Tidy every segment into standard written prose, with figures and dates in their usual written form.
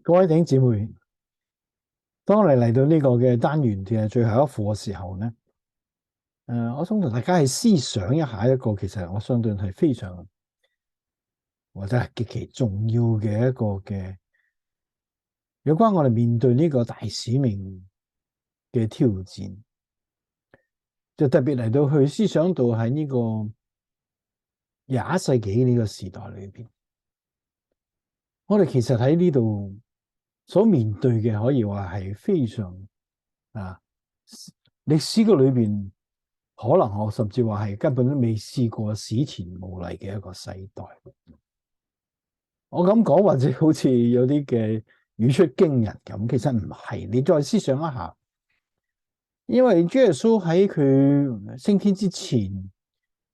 各位弟兄姊妹，當我哋嚟到呢個嘅單元嘅最後一課嘅時候咧，我想同大家去思想一下一個其實我相信係非常或者係極其重要嘅一個嘅有關我哋面對呢個大使命嘅挑戰，就特別嚟到去思想到喺呢個21世紀呢個時代裏邊，我哋其實喺呢度所面對嘅可以話係非常啊歷史嘅裏邊。可能我甚至話係根本都未試過史前無嚟嘅一個世代。我咁講或者好似有啲嘅語出驚人咁，其實唔係。你再思想一下，因為主耶穌喺佢升天之前，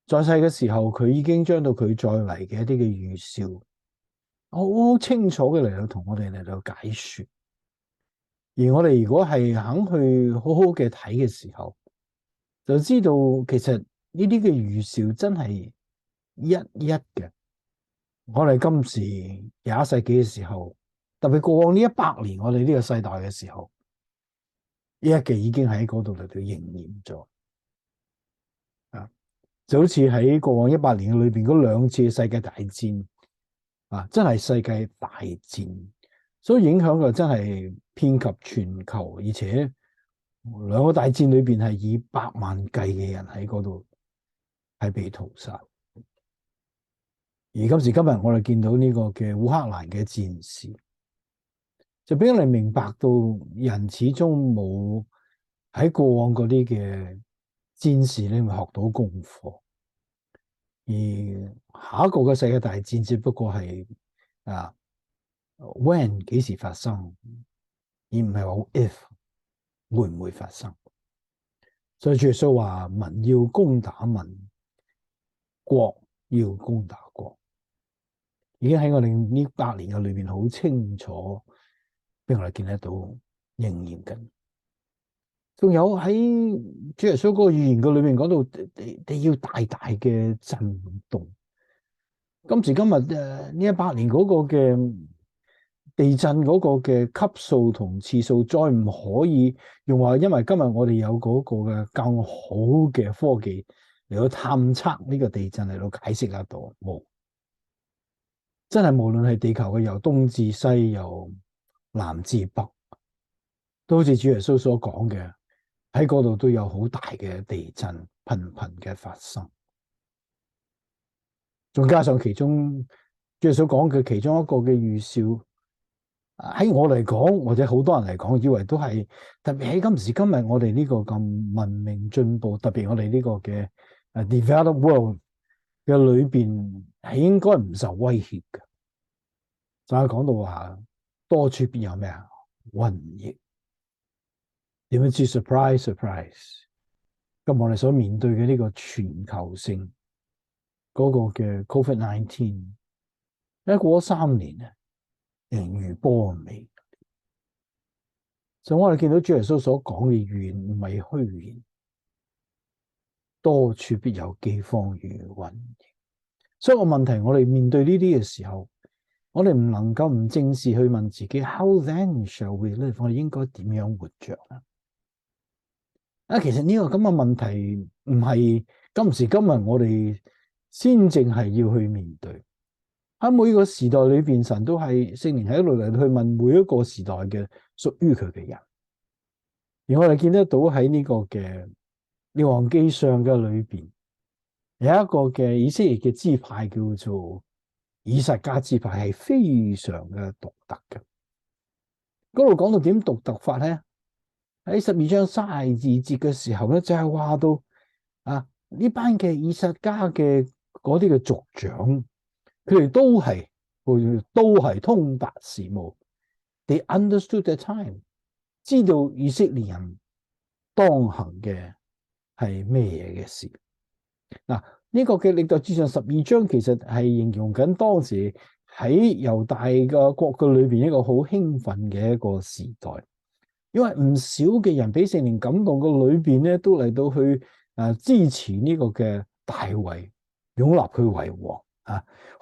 在世嘅時候，佢已經將到佢再嚟嘅一啲嘅預兆，好清楚嘅嚟到同我哋嚟到解說。而我哋如果係肯去好好嘅睇嘅時候，就知道其實呢啲嘅預兆真係一一嘅。我哋今時21世紀嘅時候，特別過往呢100年，我哋呢個世代嘅時候，呢一嘅已經喺嗰度嚟到應驗咗。就好似喺過往100年裏邊嗰2次嘅世界大戰，真係世界大戰，所以影響嘅真係遍及全球，而且2個大戰裏邊係以百萬計嘅人喺嗰度係被屠殺。而今時今日我哋見到呢個嘅烏克蘭嘅戰事，就俾我哋明白到人始終冇喺過往嗰啲嘅戰事裏面學到功課，而下一個嘅世界大戰只不過係when 幾時發生，而唔係話 if 會唔會發生。所以主耶穌話民要攻打民，國要攻打國，已經喺我哋呢100年嘅裏邊好清楚俾我哋見得到應驗緊。仲有喺主耶穌嗰個預言嘅裏面講到地要大大嘅震動。今時今日呢100年嗰個嘅地震嗰個嘅級數同次數，再唔可以用話，因為今日我哋有嗰個嘅更好嘅科技嚟到探測呢個地震嚟到解釋得到。冇，真係無論係地球嘅由東至西，由南至北，都好似主耶穌所講嘅，喺嗰度都有好大嘅地震頻頻嘅發生。仲加上其中主耶穌講嘅其中一個嘅預兆，喺我嚟講，或者好多人嚟講，以為都係特別喺今時今日我哋呢個咁文明進步，特別我哋呢個嘅developed world 嘅裏邊，係應該唔受威脅嘅。就係講到話多處必有咩瘟疫，點樣知 surprise？ 咁我哋所面對嘅呢個全球性嗰個嘅 COVID-19， 過咗3年啊，仍如波微。所以我哋見到主耶穌所講嘅預言唔係虛言，多處必有饑荒與瘟疫。所以個問題，我哋面對呢啲嘅時候，我哋唔能夠唔正視去問自己 How then shall we live？ 我哋應該點樣活着呢？其實呢個咁嘅問題唔係今時今日我哋先正係要去面對。喺每個時代裏邊，神都係聖靈喺度嚟去問每一個時代嘅屬於佢嘅人。而我哋見得到喺呢個嘅列王記上嘅裏邊，有一個嘅以色列嘅支派叫做以薩迦支派，係非常嘅獨特嘅。嗰度講到點獨特法咧？喺12章32節嘅時候咧，就係話到呢班嘅以薩迦嘅嗰啲嘅族長，佢哋都係通達時務 ，they understood the time， 知道以色列人當行嘅係咩嘢嘅事。呢個嘅歷代志上12章其實係形容緊當時喺猶大嘅國嘅裏邊一個好興奮嘅一個時代，因為唔少嘅人俾聖靈感動嘅裏邊咧，都嚟到去支持呢個嘅大衛，擁立佢為王。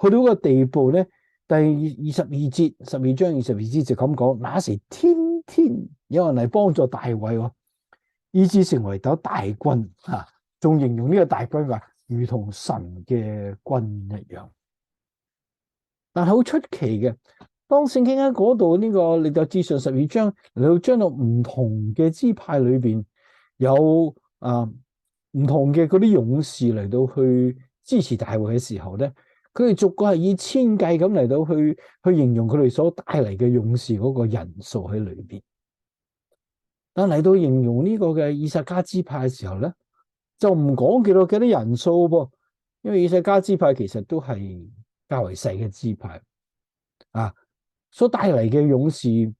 去到個地步咧，第22節12章22節就咁講，那時天天有人嚟幫助大衛喎，以致成為咗大軍嚇，仲形容呢個大軍話如同神嘅軍一樣。但係好出奇嘅，當聖經喺嗰度呢個歷代志上12章嚟到將到唔同嘅支派裏邊有唔同嘅嗰啲勇士嚟到去支持大衛嘅時候咧，佢哋逐個係以千計咁嚟到去形容佢哋所帶嚟嘅勇士嗰個人數喺裏邊。但嚟到形容呢個嘅以薩迦支派嘅時候咧，就唔講幾多人數噃，因為以薩迦支派其實都係較為細嘅支派啊，所帶嚟嘅勇士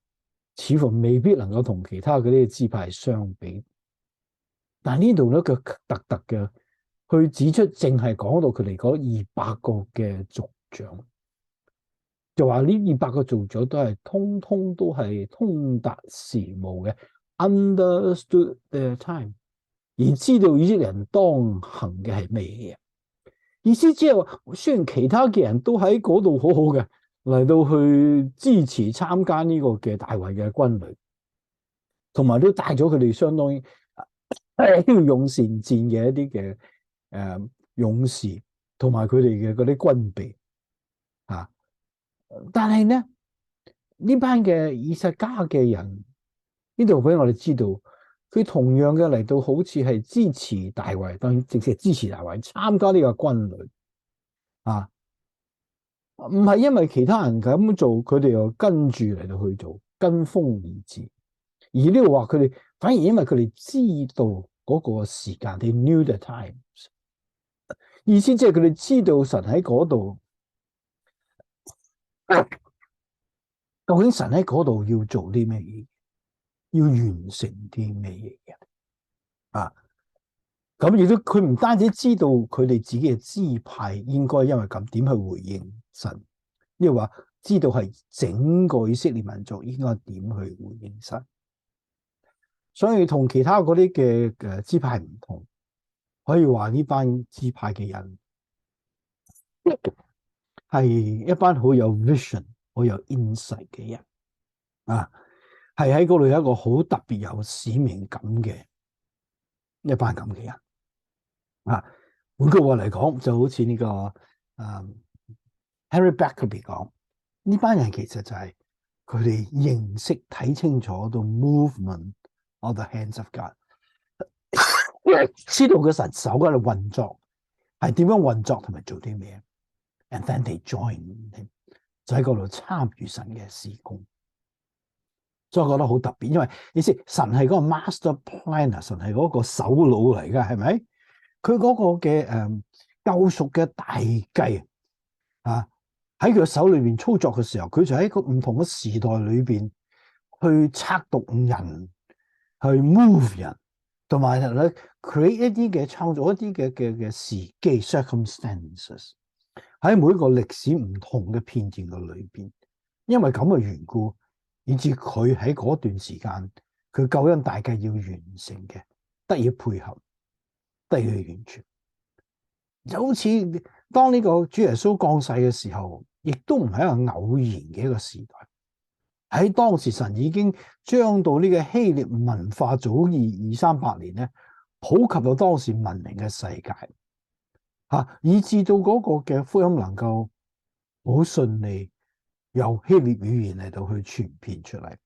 似乎未必能夠同其他嗰啲支派相比。但呢度咧，佢特特嘅去指出，淨係講到佢哋嗰200個嘅族長，就話呢200個族長都係通通都係通達時務嘅 ，understood their time， 而知道以色列人當行嘅係咩嘢。意思即係話，雖然其他嘅人都喺嗰度好好嘅嚟到去支持參加呢個嘅大衛嘅軍旅，同埋都帶咗佢哋相當於勇善戰嘅一啲嘅勇士，同埋佢哋嘅嗰啲軍備啊。但係咧，呢班嘅以薩迦嘅人呢度俾我哋知道，佢同樣嘅嚟到好似係支持大衛，當然直接支持大衛參加呢個軍旅啊，唔係因為其他人咁做，佢哋又跟住嚟到去做，跟風而至。而呢度話佢哋反而因為佢哋知道嗰個時間 ，they knew the times， 意思即係佢哋知道神喺嗰度，究竟神喺嗰度要做啲咩嘢，要完成啲咩嘢嘅啊？咁亦都佢唔單止知道佢哋自己嘅支派應該因為咁點去回應神，呢個話知道係整個以色列民族應該點去回應神。所以同其他嗰啲嘅支派唔同，可以話呢班支派嘅人係一班好有 vision、好有 insight 嘅人啊，係喺嗰度有一個好特別有使命感嘅一班咁嘅人啊。換句話嚟講，就好似呢個Henry Blackaby 講，呢班人其實就係佢哋認識睇清楚到 movement of the hands of God， 知道佢神手喺度運作係點樣運作同埋做啲咩 ，and then they join him， 就喺嗰度參與神嘅事工。所以我覺得好特別，因為你知神係嗰個 master planner， 神係嗰個首腦嚟噶，係咪？佢嗰個嘅救贖嘅大計啊，喺佢手裏邊操作嘅時候，佢就喺個唔同嘅時代裏邊去測度人，去 move 人，同埋咧 create 一啲嘅創造一啲嘅時機 circumstances， 喺每一個歷史唔同嘅片段嘅裏邊，因為咁嘅緣故，以至佢喺嗰段時間，佢救恩大計要完成嘅，得以配合，得以去完全。就好似當呢個主耶穌降世嘅時候，亦都唔係一個偶然嘅一個時代。喺當時神已經將到呢個希臘文化早200-300年咧，普及到當時文明嘅世界，以至到嗰個嘅福音能夠好順利由希臘語言嚟到去傳遍出嚟，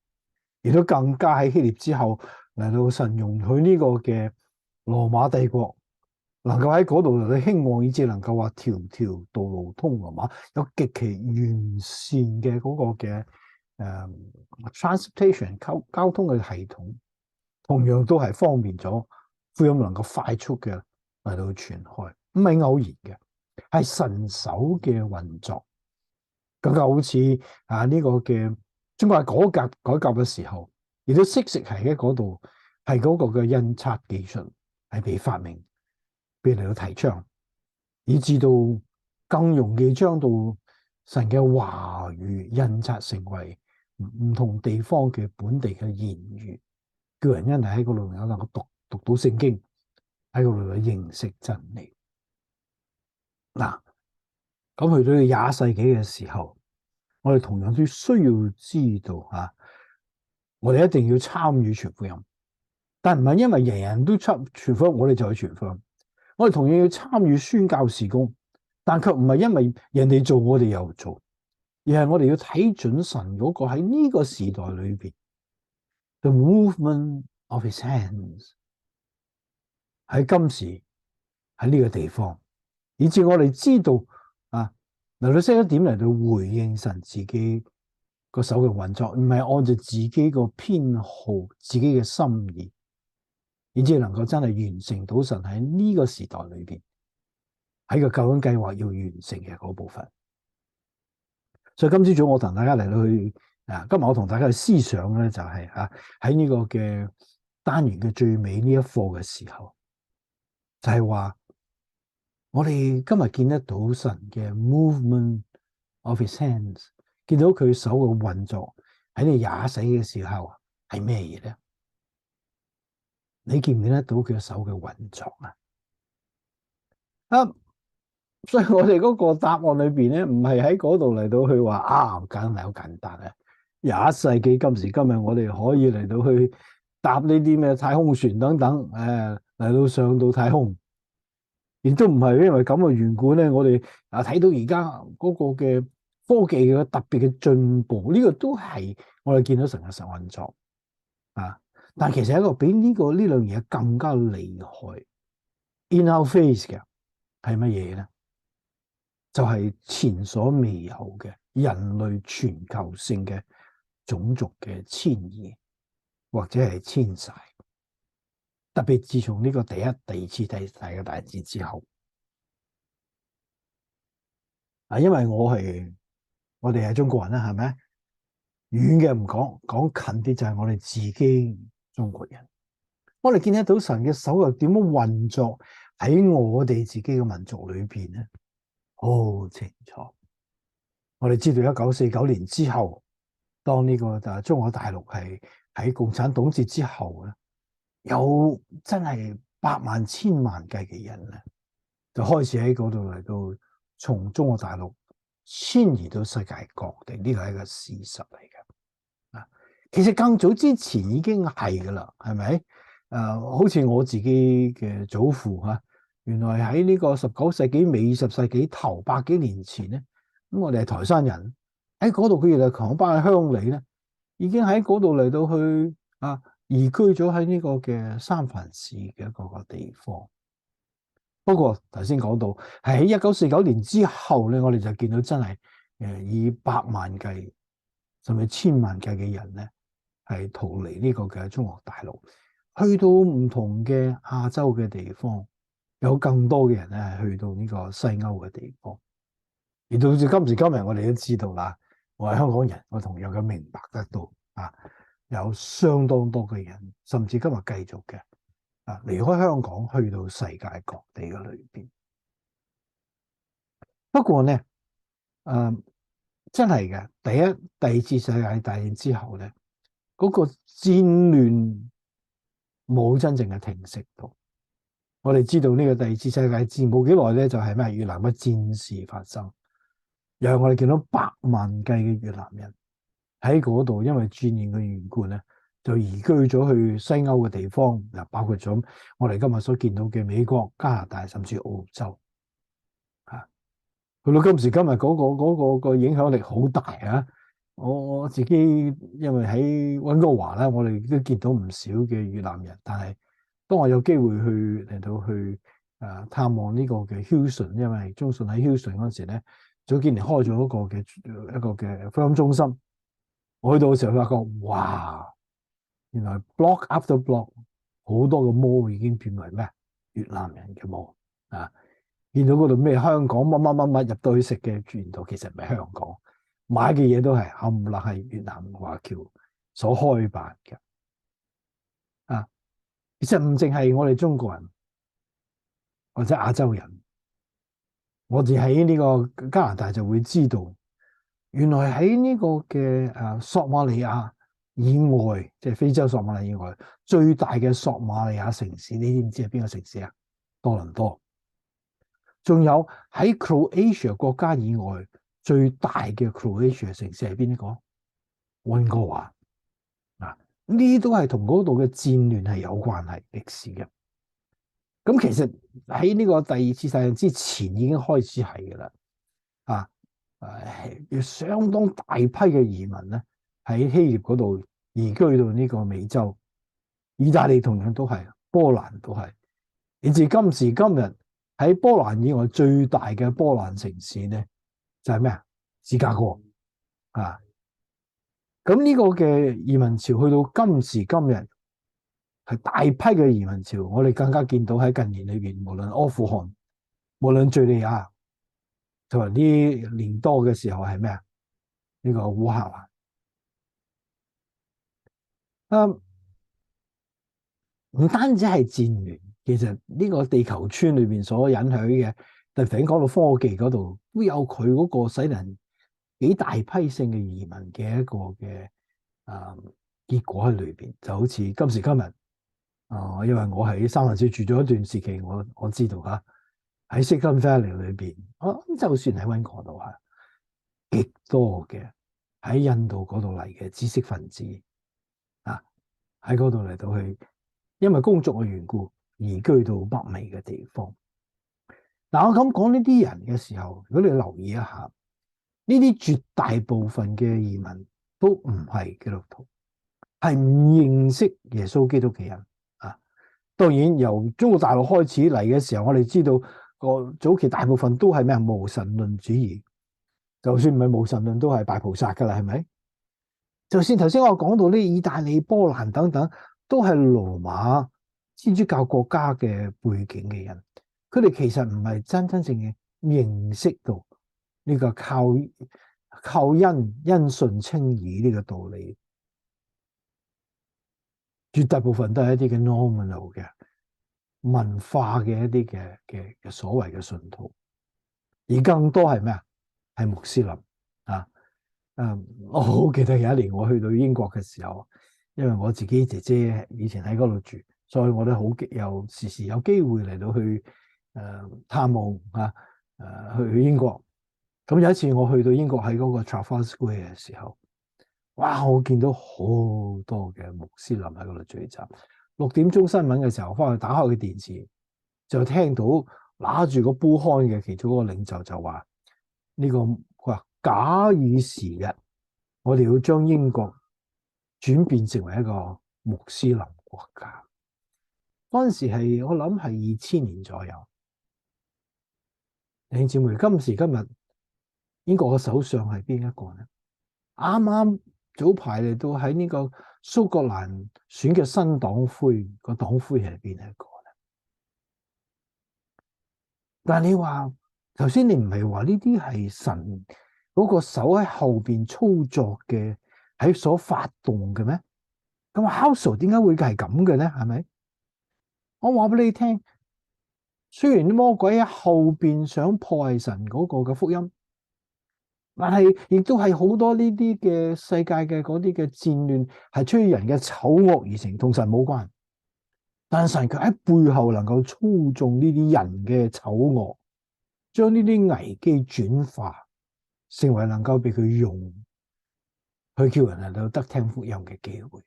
亦都更加喺希臘之後嚟到神容許呢個嘅羅馬帝國能夠喺嗰度嚟到興旺，以至能夠話條條道路通羅馬，有極其完善嘅嗰個嘅transportation 交通嘅系統，同樣都係方便咗福音能夠快速嘅嚟到傳開，唔係偶然嘅，係神手嘅運作。咁就好似呢個嘅中國改革嘅時候，亦都適時係喺嗰度，係嗰個嘅印刷技術係被發明，被嚟到提倡，以至到更容易將到神嘅話語印刷成為唔同地方嘅本地嘅言語，叫人因係喺嗰度有能夠讀到聖經，喺嗰度去認識真理。嗱，咁去到20世紀嘅時候，我哋同樣都需要知道我哋一定要參與傳福音，但唔係因為人人都傳福音，我哋就去傳福音。我哋同樣要參與宣教事工，但卻唔係因為人哋做我哋又做，而係我哋要睇準神嗰個喺呢個時代裏邊 the movement of his hands 喺今時喺呢個地方，以至我哋知道嚟到識一點嚟到回應神自己個手嘅運作，唔係按照自己個偏好、自己嘅心意，以至能夠真係完成到神喺呢個時代裏邊喺個救恩計劃要完成嘅嗰部分。所以今朝早我同大家嚟到去今日我同大家嘅思想咧就係喺呢個嘅單元嘅最尾呢一課嘅時候，就係話我哋今日見得到神嘅 movement of his hands， 見到佢手嘅運作喺你廿世嘅時候係咩嘢咧？你見唔見得到佢嘅手嘅運作所以我哋嗰個答案裏邊咧，唔係喺嗰度嚟到去話梗係好簡單啊！廿一世紀今時今日，我哋可以嚟到去搭呢啲咩太空船等等，嚟到上到太空，亦都唔係因為咁嘅緣故咧。我哋睇到而家嗰個嘅科技嘅特別嘅進步，呢個都係我哋見到神嘅實運作但係其實一個比呢兩樣嘢更加厲害 in our face 嘅係乜嘢咧？就係前所未有嘅人類全球性嘅種族嘅遷移或者係遷徙，特別自從呢個第一、第二次、第三個大戰之後，因為我哋係中國人啦，係咪？遠嘅唔講，講近啲就係我哋自己中國人。我哋見得到神嘅手又點樣運作喺我哋自己嘅民族裏邊咧？好清楚，我哋知道1949年之後，當呢個中國大陸係喺共產黨統治之後咧，有真係百萬千萬計嘅人咧，就開始喺嗰度嚟到從中國大陸遷移到世界各地，呢個係一個事實嚟嘅。其實更早之前已經係噶啦，係咪？好似我自己嘅祖父原來喺呢個19世紀尾20世紀頭百幾年前咧，咁我哋係台山人，喺嗰度佢哋同班嘅鄉里咧，已經喺嗰度嚟到去移居咗喺呢個嘅三藩市嘅一個地方。不過頭先講到係喺1949年之後咧，我哋就見到真係以百萬計甚至千萬計嘅人咧係逃離呢個嘅中國大陸，去到唔同嘅亞洲嘅地方。有更多嘅人咧係去到呢個西歐嘅地方，而到至今時今日，我哋都知道啦，我係香港人，我同樣嘅明白得到有相當多嘅人，甚至今日繼續嘅離開香港去到世界各地嘅裏邊。不過咧，真係嘅，第一、第二次世界大戰之後咧，嗰個戰亂冇真正嘅停息到。我哋知道呢個第二次世界大戰冇幾耐咧，就係咩越南嘅戰事發生，然後我哋見到百萬計嘅越南人喺嗰度，因為戰亂嘅緣故咧，就移居咗去西歐嘅地方，包括咗我哋今日所見到嘅美國、加拿大，甚至澳洲。去到今時今日嗰個影響力好大啊！我自己因為喺溫哥華咧，我哋都見到唔少嘅越南人，但係當我有機會嚟到去探望呢個嘅 Houston， 因為中信喺 Houston 嗰時咧，早幾年開咗一個嘅福音中心，我去到嘅時候發覺，哇！原來 block after block 好多個 mall 已經變為咩越南人嘅 mall 見到嗰度咩香港乜入到去食嘅，原來其實唔係香港，買嘅嘢都係冚唪唥係越南華僑所開辦嘅。其實唔淨係我哋中國人或者亞洲人，我哋喺呢個加拿大就會知道，原來喺呢個嘅索馬利亞以外，即係非洲索馬利亞以外，最大嘅索馬利亞城市，你知唔知係邊個城市啊？多倫多。仲有喺 Croatia 國家以外最大嘅 Croatia 城市係邊一個？溫哥華啊，呢啲都係同嗰度嘅戰亂係有關係歷史嘅。咁其實喺呢個第二次世界大戰之前已經開始係噶啦，啊要相當大批嘅移民咧喺希臘嗰度移居到呢個美洲，意大利同樣都係，波蘭都係，以至今時今日喺波蘭以外最大嘅波蘭城市咧就係咩啊？芝加哥啊！咁呢個嘅移民潮去到今時今日係大批嘅移民潮，我哋更加見到喺近年裏邊，無論阿富汗、無論敘利亞，同埋呢年多嘅時候係咩啊？呢個烏克蘭。唔單止係戰亂，其實呢個地球村裏邊所引起嘅，特別講到科技嗰度，都有佢嗰個使人幾大批性嘅移民嘅一個嘅結果喺裏邊。就好似今時今日因為我喺三藩市住咗一段時期，我知道嚇喺 Silicon Valley 裏邊，就算喺溫哥華度嚇，極多嘅喺印度嗰度嚟嘅知識分子啊，喺嗰度嚟到去。因為工作嘅緣故，移居到北美嘅地方。嗱，我咁講呢啲人嘅時候，如果你留意一下，呢啲絕大部分嘅移民都唔係基督徒，係唔認識耶穌基督嘅人啊。當然，由中國大陸開始嚟嘅時候，我哋知道個早期大部分都係咩無神論主義，就算唔係無神論，都係拜菩薩噶啦，係咪？就算頭先我講到呢，意大利、波蘭等等。都係羅馬天主教國家嘅背景嘅人，佢哋其實唔係真真正嘅認識到呢個靠因信稱義呢個道理，絕大部分都係一啲嘅 nominal 嘅文化嘅一啲嘅所謂嘅信徒，而更多係咩啊？係穆斯林啊！我好記得有一年我去到英國嘅時候。因為我自己姐姐以前喺嗰度住，所以我都好有時時有機會嚟到去探望去英國。咁有一次我去到英國喺嗰個 Trafalgar Square 嘅時候，哇！我見到好多嘅穆斯林喺嗰度聚集。6點鐘新聞嘅時候，翻去打開個電視，就聽到拿住個杯漢嘅其中一個領袖就話：呢個佢話假以時日，我哋要將英國轉變成為一個穆斯林國家。嗰陣時係我諗係2000年左右。弟兄姊妹，今時今日英國嘅首相係邊一個呢？啱啱早排嚟到喺呢個蘇格蘭選嘅新黨魁，個黨魁係邊一個呢？但係你話頭先你唔係話呢啲係神嗰個手喺後邊操作嘅，喺所發動嘅咩？咁 Household 點解會係咁嘅咧？係咪？我話俾你聽，雖然啲魔鬼喺後邊想破壞神嗰個嘅福音，但係亦都係好多呢啲嘅世界嘅嗰啲嘅戰亂係出於人嘅醜惡而成，同神冇關。但神佢喺背後能夠操縱呢啲人嘅醜惡，將呢啲危機轉化成為能夠俾佢用，去叫人能夠得聽福音嘅機會。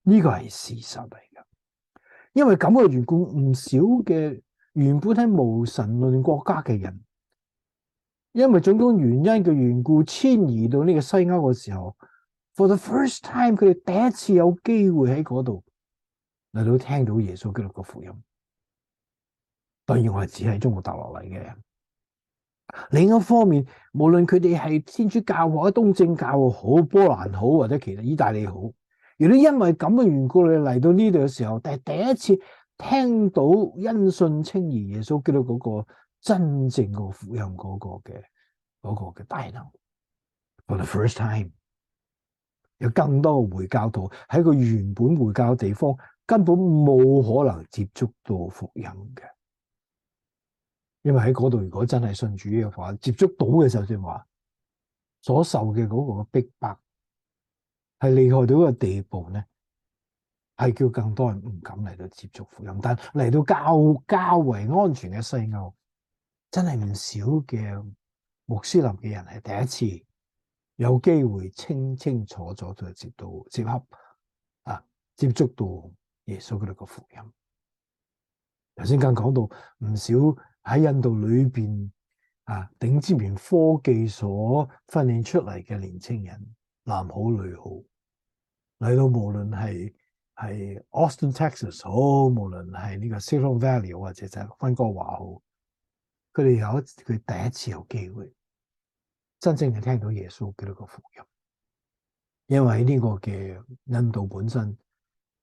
呢個係事實嚟嘅，因為咁嘅緣故，唔少嘅原本喺無神論國家嘅人，因為種種原因嘅緣故，遷移到呢個西歐嘅時候 ，for the first time，佢哋第一次有機會喺嗰度嚟到聽到耶穌基督嘅福音。當然我係只係中國大陸嚟嘅人。另一方面，無論佢哋係天主教或者東正教好，波蘭好或者其實意大利好，如果因為咁嘅緣故，你嚟到呢度嘅時候，但係第一次聽到因信稱義耶穌基督嗰個真正個福音嗰個嘅大能 ，for the first time， 有更多嘅回教徒喺個原本回教嘅地方根本冇可能接觸到福音嘅。因為喺嗰度，如果真係信主嘅話，接觸到嘅就算話所受嘅嗰個逼迫係厲害到一個地步咧，係叫更多人唔敢嚟到接觸福音。但嚟到較為安全嘅西歐，真係唔少嘅穆斯林嘅人係第一次有機會清清楚楚就接觸到耶穌嗰度嘅福音。頭先更講到唔少喺印度裏邊頂尖研科技所訓練出嚟嘅年青人，男好女好，嚟到無論係Austin Texas 好，無論係呢個 Silicon Valley 或者就係溫哥華好，佢哋佢第一次有機會真正係聽到耶穌基督嘅福音，因為呢個嘅印度本身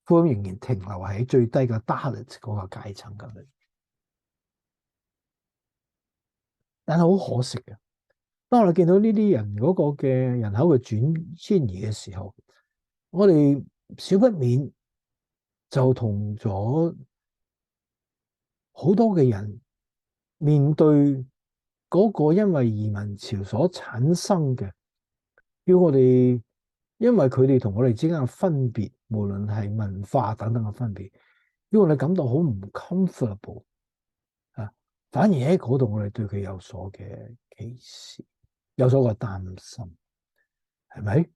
福音仍然停留喺最低嘅 Dalit 嗰個階層咁樣，但係好可惜嘅，當我哋見到呢啲人嗰個嘅人口嘅轉移嘅時候，我哋少不免就同咗好多嘅人面對嗰個因為移民潮所產生嘅，要我哋因為佢哋同我哋之間嘅分別，無論係文化等等嘅分別，要我哋感到好唔 comfortable 反而喺嗰度我哋對佢有所嘅歧視，有所嘅擔心，係咪？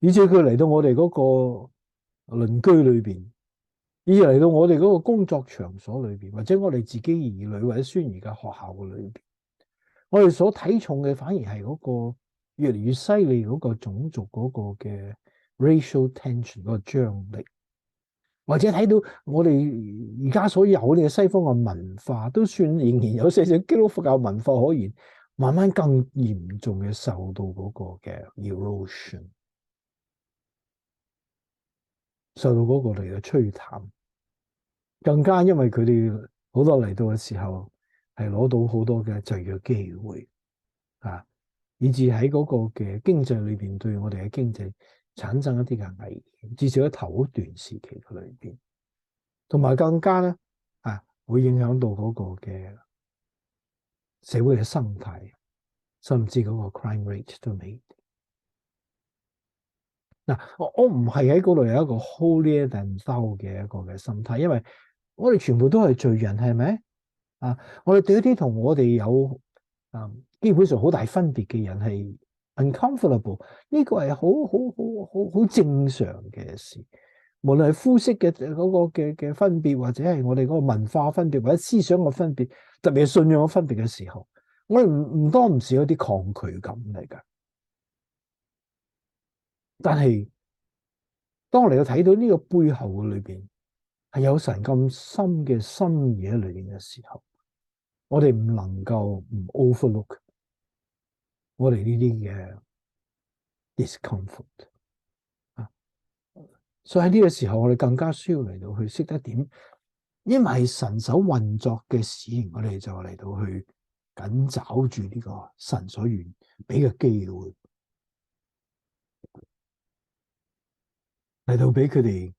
以至佢嚟到我哋嗰個鄰居裏邊，以至嚟到我哋嗰個工作場所裏邊，或者我哋自己兒女或者孫兒嘅學校嘅裏邊，我哋所睇重嘅反而係嗰個越嚟越犀利嗰個種族嗰個嘅 racial tension 嗰個張力，或者睇到我哋而家所有嘅西方嘅文化，都算仍然有少少基督教文化可言，慢慢更嚴重嘅受到嗰個嘅 erosion， 受到嗰個嚟嘅吹淡，更加因為佢哋好多嚟到嘅時候係攞到好多嘅就業機會以至喺嗰個嘅經濟裏邊對我哋嘅經濟產生一啲嘅危險，至少喺頭一段時期嘅裏邊，同埋更加咧會影響到嗰個嘅社會嘅生態，甚至嗰個 crime rate 都未。我唔係喺嗰度有一個 holier than thou 嘅一個嘅心態，因為我哋全部都係罪人，係咪？我哋對一啲同我哋有基本上好大分別嘅人係 uncomfortable， 呢個係好正常嘅事。無論係膚色嘅嗰個嘅分別，或者係我哋嗰個文化分別，或者思想嘅分別，特別係信仰嘅分別嘅時候，我哋唔多唔少有啲抗拒感嚟㗎。但係當我哋睇到呢個背後嘅裏邊係有神咁深嘅心意喺裏邊嘅時候，我哋唔能夠唔 overlook 我哋呢啲嘅 discomfort 所以喺呢個時候，我哋更加需要嚟到去識得點，因為係神手運作嘅事，我哋就嚟到去緊抓住呢個神所願俾嘅機會，嚟到俾佢哋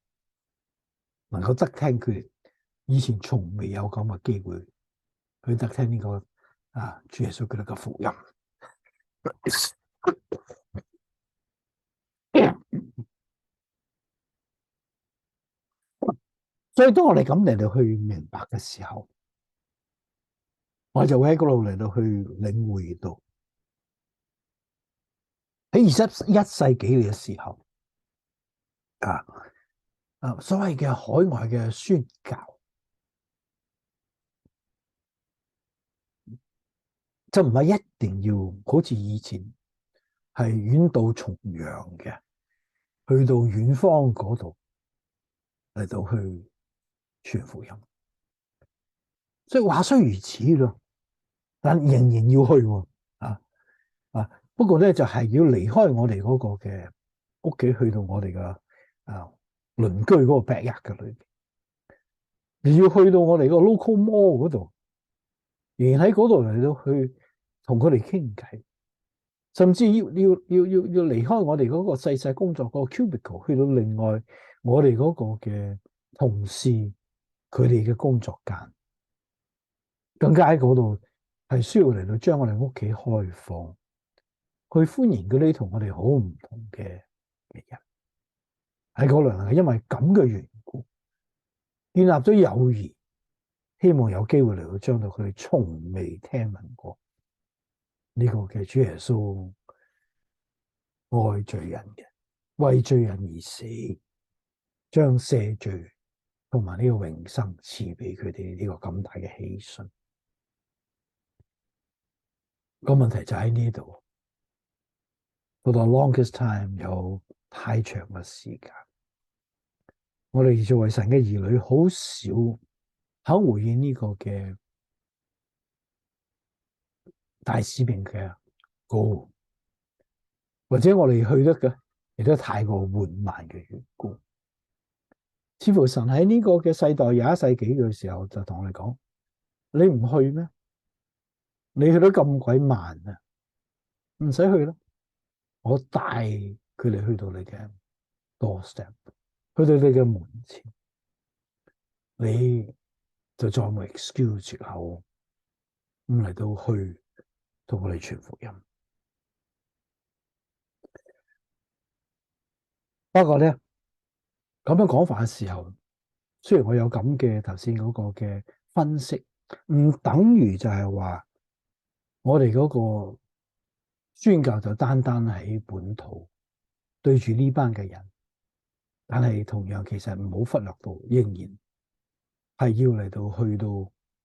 能夠得聽佢哋以前從未有咁嘅機會去得聽呢個主耶穌佢哋嘅福音。所以當我哋咁嚟到去明白嘅時候，我就會喺嗰度嚟到去領會到喺21世紀嘅時候，所謂嘅海外嘅宣教，就唔係一定要好似以前係遠渡重洋嘅，去到遠方嗰度嚟到去傳福音。所以話雖如此咯，但仍然要去喎。不過咧就係要離開我哋嗰個嘅屋企，去到我哋嘅鄰居嗰個 backyard 嘅裏邊，而要去到我哋個 local mall 嗰度，而喺嗰度嚟到去同佢哋傾偈，甚至要離開我哋嗰個細細工作個 cubicle， 去到另外我哋嗰個嘅同事佢哋嘅工作間，更加喺嗰度係需要嚟到將我哋屋企開放，去歡迎嗰啲同我哋好唔同嘅人。喺嗰度係因為咁嘅緣故，建立咗友誼，希望有機會嚟到將到佢哋從未聽聞過呢個嘅主耶穌愛罪人嘅，為罪人而死，將赦罪同埋呢個永生賜俾佢哋呢個咁大嘅喜訊。個問題就喺呢度。For the longest time 有太長嘅時間，我哋作為神嘅兒女，好少肯回應呢個嘅大使命嘅高，或者我哋去得嘅亦都太過緩慢嘅緣故。似乎神喺呢個嘅世代21世紀嘅時候，就同我哋講：你唔去咩？你去得咁鬼慢啊！唔使去啦，我帶佢哋去到你嘅 doorstep，去到你嘅門前，你就再冇 excuse 藉口咁嚟到去同我哋傳福音。不過咧，咁樣講法嘅時候，雖然我有咁嘅頭先嗰個嘅分析，唔等於就係話我哋嗰個宣教就單單喺本土對住呢班嘅人，但係同樣其實唔好忽略到，仍然係要嚟到去到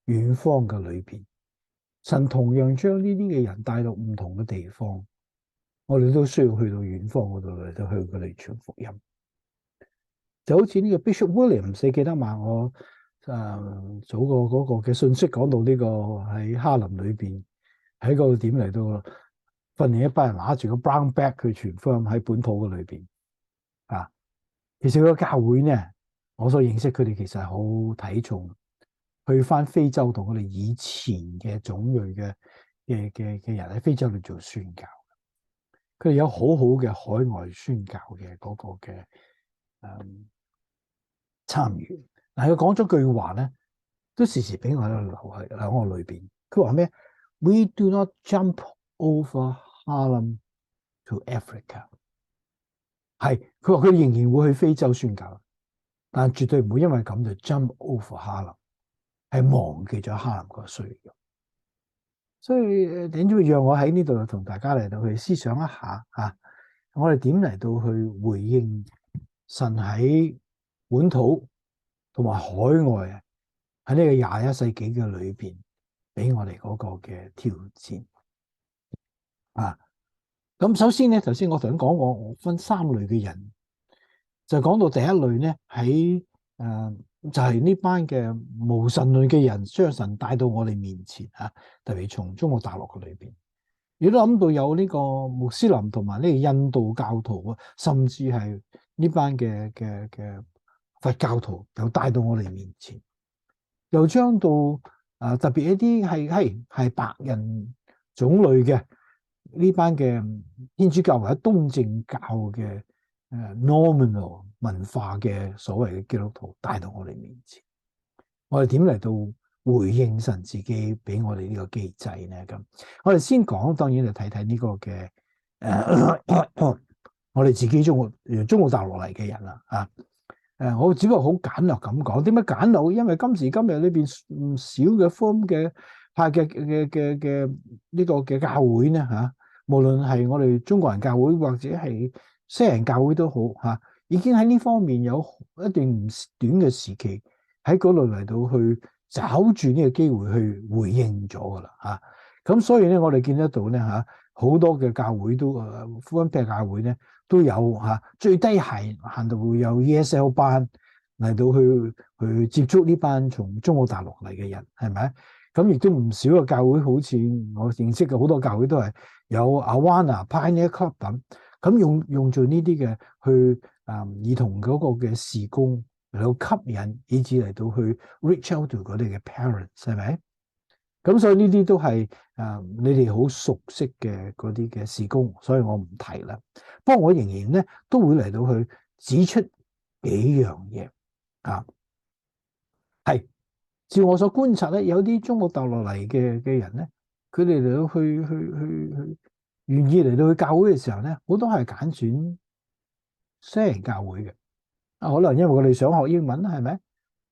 遠方嘅裏邊，神同樣將呢啲嘅人帶到唔同嘅地方，我哋都需要去到遠方嗰度嚟到去佢哋傳福音。就好似呢個 Bishop Williams， 你記得嘛？我早個嗰個嘅信息講到呢個喺哈林裏邊，喺個點嚟到訓練一班人拿住個 brown bag 去傳福音喺本土嘅裏邊啊。其實個教會呢，我所認識佢哋其實係好睇重去翻非洲同我哋以前嘅種類嘅人喺非洲度做宣教，佢哋有好好嘅海外宣教嘅嗰個嘅參與。但係佢講咗句話咧，都時時俾我喺度留喺我裏邊。佢話咩 ？We do not jump over Harlem to Africa。係，佢話佢仍然會去非洲宣教，但絕對唔會因為咁就 jump over Harlem，係忘記咗哈林個需要。所以點都會讓我喺呢度同大家嚟到去思想一下嚇，我哋點嚟到去回應神喺本土同埋海外喺呢個21世紀嘅裏邊俾我哋嗰個嘅挑戰啊！咁首先咧，頭先我頭先講過，我分3類嘅人，就講到第一類咧喺就係呢班嘅無神論嘅人，將神帶到我哋面前嚇，特別從中國大陸嘅裏邊，亦都諗到有呢個穆斯林同埋呢個印度教徒啊，甚至係呢班嘅佛教徒，又帶到我哋面前，又將到特別一啲係白人種類嘅呢班嘅天主教或者東正教嘅nominal 文化嘅所謂嘅基督徒帶到我哋面前，我哋點嚟到回應神自己俾我哋呢個機制咧？咁我哋先講，當然就睇睇呢個嘅我哋自己中國大陸嚟嘅人啦啊！我只不過好簡略咁講，點解簡略？因為今時今日裏邊唔少嘅福音嘅派嘅呢個嘅教會咧嚇，無論係我哋中國人教會或者係西人教會都好嚇，已經喺呢方面有一段唔短嘅時期喺嗰度嚟到去找住呢個機會去回應咗噶啦嚇。咁所以咧，我哋見得到咧嚇，好多嘅教會都福音派教會咧。都有嚇，最低限度會有 ESL 班嚟到去接觸呢班從中國大陸嚟嘅人，係咪？咁亦都唔少嘅教會，好似我認識嘅好多教會都係有 Awana Pioneer Club 等，咁用做呢啲嘅去兒童嗰個嘅事工嚟到吸引，以至嚟到去 reach out to 佢哋嘅 parents， 係咪？咁所以呢啲都係你哋好熟悉嘅嗰啲嘅事工，所以我唔提啦。不過我仍然咧都會嚟到去指出幾樣嘢啊，係照我所觀察咧，有啲中國大陸嚟嘅人咧，佢哋嚟到去願意嚟到去教會嘅時候咧，好多係揀選西人教會嘅啊，可能因為我哋想學英文啦，係咪？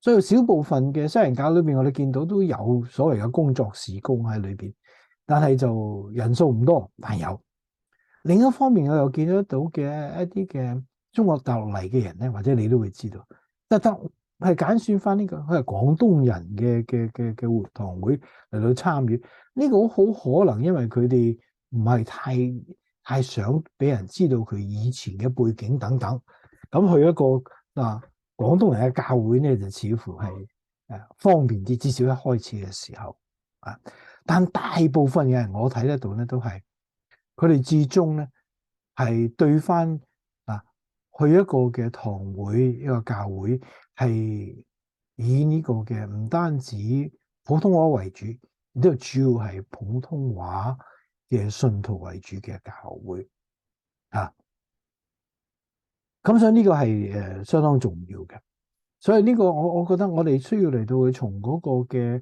所以少部分嘅西人教裏邊，我哋見到都有所謂嘅工作事工喺裏邊，但係就人數唔多，但有。另一方面，我又見得到嘅一啲嘅中國大陸嚟嘅人咧，或者你都會知道，特登係揀選翻呢個佢係廣東人嘅活堂會嚟到參與。呢個好可能因為佢哋唔係太想俾人知道佢以前嘅背景等等。咁去一個廣東人嘅教會咧，就似乎係方便啲，至少一開始嘅時候啊。但大部分嘅人我睇得到咧，都係佢哋至終咧係對翻去一個嘅堂會，一個教會係以呢個嘅唔單止普通話為主，亦都主要係普通話嘅信徒為主嘅教會啊。咁所以呢個係相當重要嘅。所以呢個我覺得我哋需要嚟到去從嗰個嘅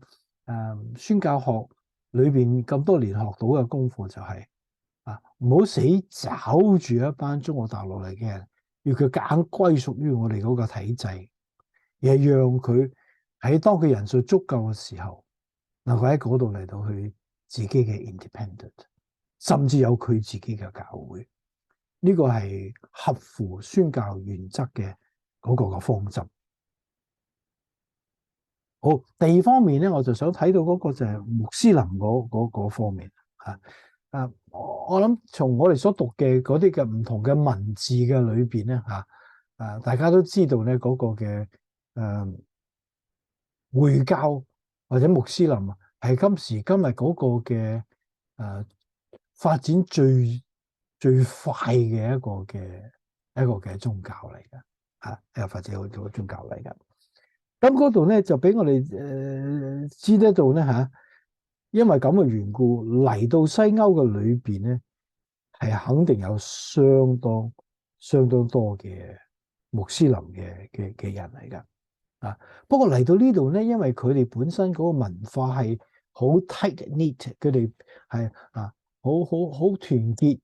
宣教學裏邊咁多年學到嘅功課就係唔好死找住一班中國大陸嚟嘅人，要佢夾硬歸屬於我哋嗰個體制，而係讓佢喺當佢人數足夠嘅時候，能夠喺嗰度嚟到去自己嘅 independent， 甚至有佢自己嘅教會。呢個係合乎宣教原則嘅嗰個嘅方針。好，第二方面咧，我就想睇到嗰個就係穆斯林嗰方面我諗從我哋所讀嘅嗰啲嘅唔同嘅文字嘅裏邊咧大家都知道咧嗰個嘅回教或者穆斯林係今時今日嗰個嘅發展最快嘅一個宗教嚟嘅一個發展好嘅宗教嚟嘅。咁嗰度咧就俾我哋知得到咧因為咁嘅緣故嚟到西歐嘅裏邊咧，係肯定有相當多嘅穆斯林嘅人嚟噶不過嚟到呢度咧，因為佢哋本身嗰個文化係好 tight knit， 佢哋係好團結，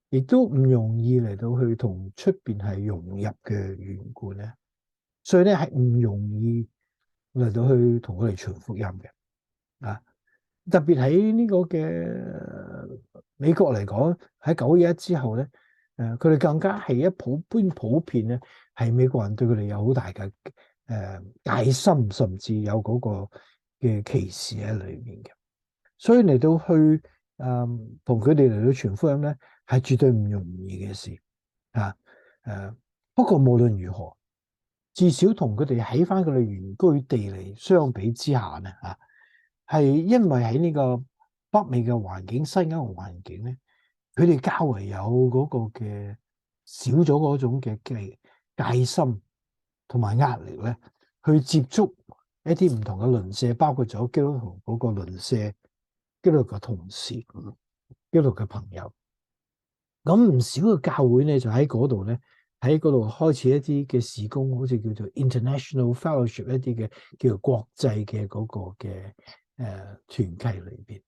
亦都唔容易嚟到去同出邊係融入嘅緣故咧。所以咧係唔容易嚟到去同佢哋傳福音嘅特別喺呢個嘅美國嚟講，喺9·11之後咧，佢哋更加係普遍咧，係美國人對佢哋有好大嘅戒心，甚至有嗰個嘅歧視喺裏面嘅。所以嚟到去同佢哋嚟到傳福音咧，係絕對唔容易嘅事不過無論如何，至少同佢哋喺翻佢哋原居地嚟相比之下咧係因為喺呢個北美嘅環境、西歐嘅環境咧，佢哋較為有嗰個嘅少咗嗰種嘅戒心同埋壓力咧，去接觸一啲唔同嘅鄰舍，包括咗基督徒嗰個鄰舍、基督徒嘅同事、基督徒嘅朋友。咁唔少嘅教會咧，就喺嗰度咧，喺嗰度開始一啲嘅事工，好似叫做 International Fellowship 一啲嘅叫做國際嘅嗰個嘅團契裏邊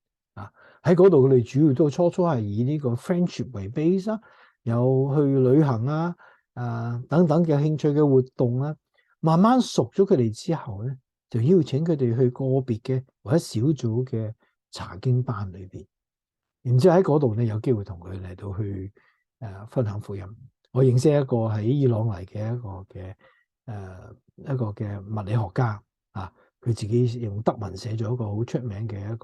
喺嗰度佢哋主要都初係以呢個 friendship 為 base 有去旅行等等嘅興趣嘅活動慢慢熟咗佢哋之後咧，就邀請佢哋去個別嘅或者小組嘅查經班裏邊。然之後喺嗰度咧，有機會同佢嚟到去分享福音。我認識一個喺伊朗嚟嘅一個嘅物理學家佢自己用德文寫咗一個好出名嘅一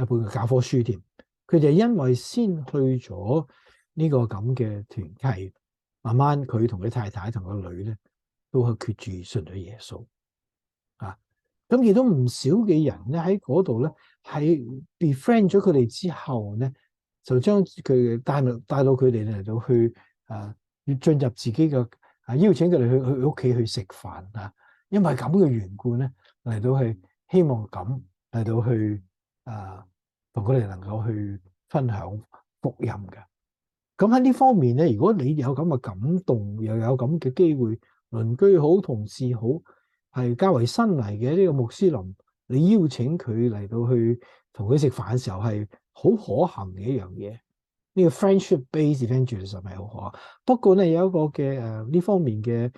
本嘅教科書添。佢就因為先去咗呢個咁嘅團契，慢慢佢同佢太太同個女咧都係決志信咗耶穌咁亦都唔少嘅人咧喺嗰度咧係 befriend 咗佢哋之後咧，就將佢帶到佢哋嚟到去要進入自己嘅邀請佢哋去屋企去食飯因為咁嘅緣故咧嚟到去希望咁嚟到去同佢哋能夠去分享福音嘅。咁喺呢方面咧，如果你有咁嘅感動，又有咁嘅機會，鄰居好、同事好，係較為新嚟嘅呢個穆斯林，你邀請佢嚟到去同佢食飯嘅時候，係好可行嘅一樣嘢。呢個 friendship based evangelism 係好可行。不過咧，有一個嘅呢方面嘅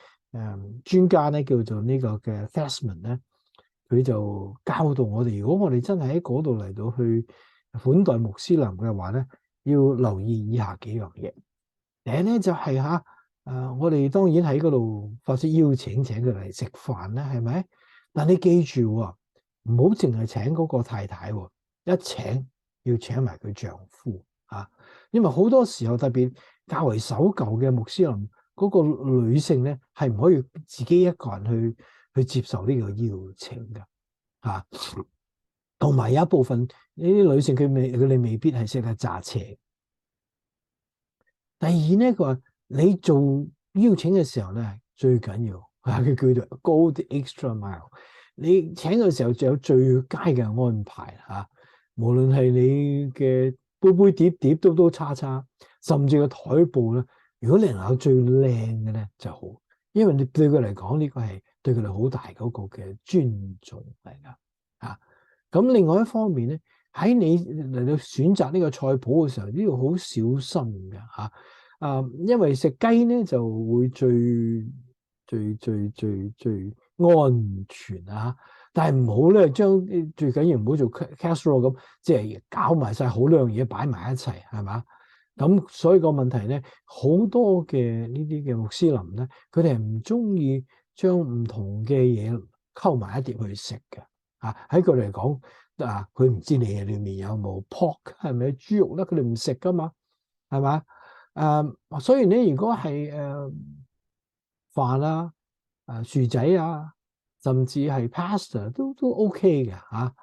專家咧，叫做呢個嘅 Thesman 咧，佢就教導我哋，如果我哋真係喺嗰度嚟到去款待穆斯林嘅話咧，要留意以下幾樣嘢。第一咧就係我哋當然喺嗰度發出邀請佢嚟食飯啦，係咪？但你記住喎，唔好淨係請嗰個太太喎，一請要請埋佢丈夫啊，因為好多時候特別較為守舊嘅穆斯林嗰個女性咧，係唔可以自己一個人去接受呢個邀請嘅嚇。同埋有一部分呢啲女性佢哋未必係識得揸車。第二咧，佢話你做邀請嘅時候咧，最緊要佢叫做 go the extra mile。你請嘅時候就有最佳嘅安排嚇，無論係你嘅杯杯碟碟都叉叉，甚至個台布咧，如果你能夠最靚嘅咧就好，因為你對佢嚟講呢個係對佢哋好大嗰個嘅尊重嚟㗎嚇。咁另外一方面咧，喺你嚟到選擇呢個菜譜嘅時候，都要好小心嘅嚇。因為食雞咧就會最安全啊，但係唔好咧將最緊要唔好做 casserole 咁，即係搞埋晒好多樣嘢擺埋一齊，係嘛？咁所以個問題咧，好多嘅呢啲嘅穆斯林咧，佢哋係唔中意將唔同嘅嘢溝埋一碟去食嘅。喺佢嚟講，佢唔知你裏面有冇 pork 係咪豬肉咧？佢哋唔食噶嘛，係嘛？所以咧，如果係飯啊、薯仔啊，甚至係 pasta 都 OK 嘅嚇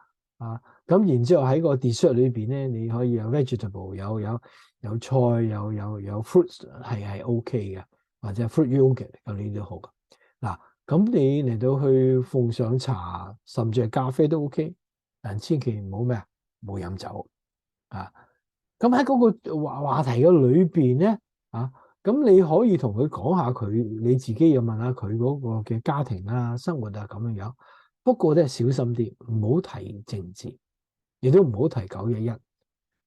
咁然之後喺個 dessert 裏邊咧，你可以有 vegetable，有菜，有 fruits 係 OK 嘅，或者 fruit yogurt 咁呢啲都好。嗱，咁你嚟到去奉上茶，甚至係咖啡都 OK，但千祈唔好咩啊，冇飲酒啊。咁喺嗰個話題嘅裏邊咧，咁你可以同佢講下佢，你自己又問下佢嗰個嘅家庭啊、生活啊咁樣樣。不過咧小心啲，唔好提政治，亦都唔好提911，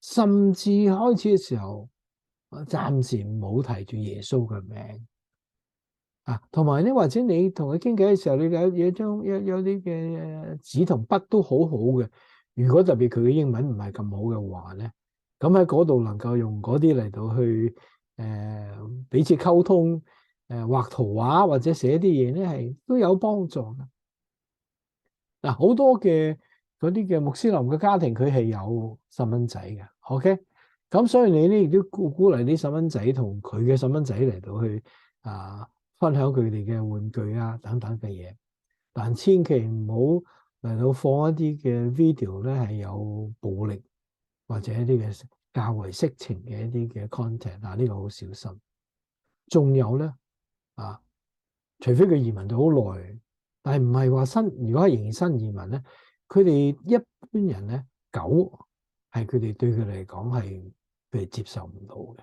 甚至開始嘅時候，暫時唔好提住耶穌嘅名。同埋咧，或者你同佢傾偈嘅時候，你有啲嘅紙同筆都好好嘅。如果特別佢嘅英文唔係咁好嘅話咧，咁喺嗰度能夠用嗰啲嚟到去彼此溝通，畫圖畫或者寫啲嘢咧，係都有幫助嘅。好多嘅嗰啲嘅穆斯林嘅家庭，佢係有細蚊仔嘅，OK。咁所以你咧亦都鼓勵啲細蚊仔同佢嘅細蚊仔嚟到去分享佢哋嘅玩具啊等等嘅嘢，但千祈唔好嚟到放一啲嘅 video 咧係有暴力或者一啲嘅較為色情嘅一啲嘅 content，呢個好小心。仲有咧除非佢移民咗好耐，但係唔係話如果係仍然新移民咧，佢哋一般人咧，狗係佢哋對佢嚟講係佢哋接受唔到嘅。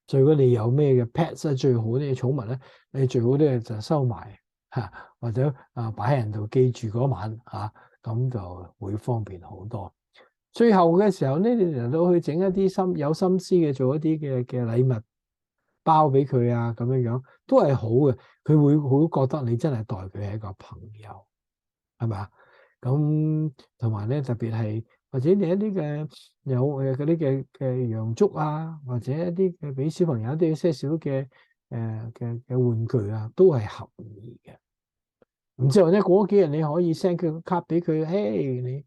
所以如果你有咩嘅 pets 咧，最好啲寵物咧，你最好咧就收埋或者擺喺人度記住嗰晚咁就會方便好多。最後嘅時候咧，你嚟到去整一啲有心思嘅，做一啲嘅禮物包俾佢咁樣樣都係好嘅。佢會好覺得你真係待佢係一個朋友，係咪啊？咁同埋咧，特別係或者你一啲嘅有嗰啲嘅洋燭或者一啲嘅俾小朋友一啲些少嘅嘅玩具都係合意嘅。然之後咧，過咗幾日你可以 send 佢個卡俾佢，嘿，你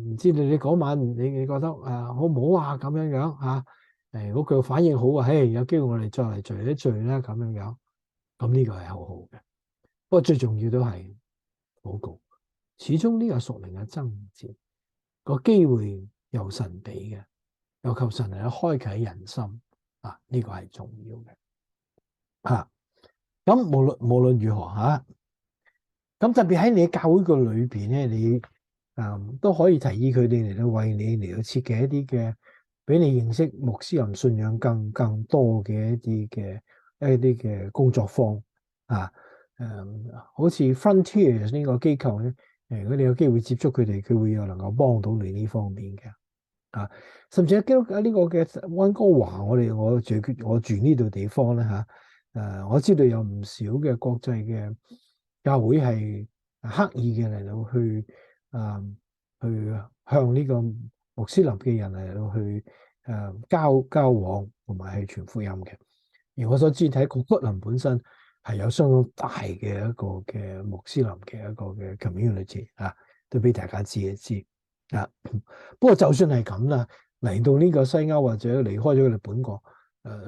唔知你嗰晚你覺得好唔好咁樣樣如果佢反應好嘿，有機會我哋再嚟聚一聚啦咁樣樣，咁呢個係好好嘅。不過最重要都係禱告，始終呢個屬靈嘅爭戰個機會由神俾嘅，又求神嚟開啟人心呢個係重要嘅咁無論如何咁特別喺你教會個裏邊咧，你都可以提議佢哋嚟到為你嚟到設計一啲嘅，俾你認識穆斯林信仰更多嘅一啲嘅工作坊好似 Frontiers 呢個機構咧，如果你有機會接觸佢哋，佢會有能夠幫到你呢方面嘅甚至喺基督教呢個嘅溫哥華，我住呢度地方咧我知道有唔少嘅國際嘅教會係刻意嘅嚟到去向呢個穆斯林嘅人嚟到去交往同埋去傳福音嘅。而我所知喺古吉林本身係有相當大嘅一個嘅穆斯林嘅一個嘅 community 啊，都俾大家知一知啊。不過就算係咁啦，嚟到呢個西歐或者離開咗佢哋本國，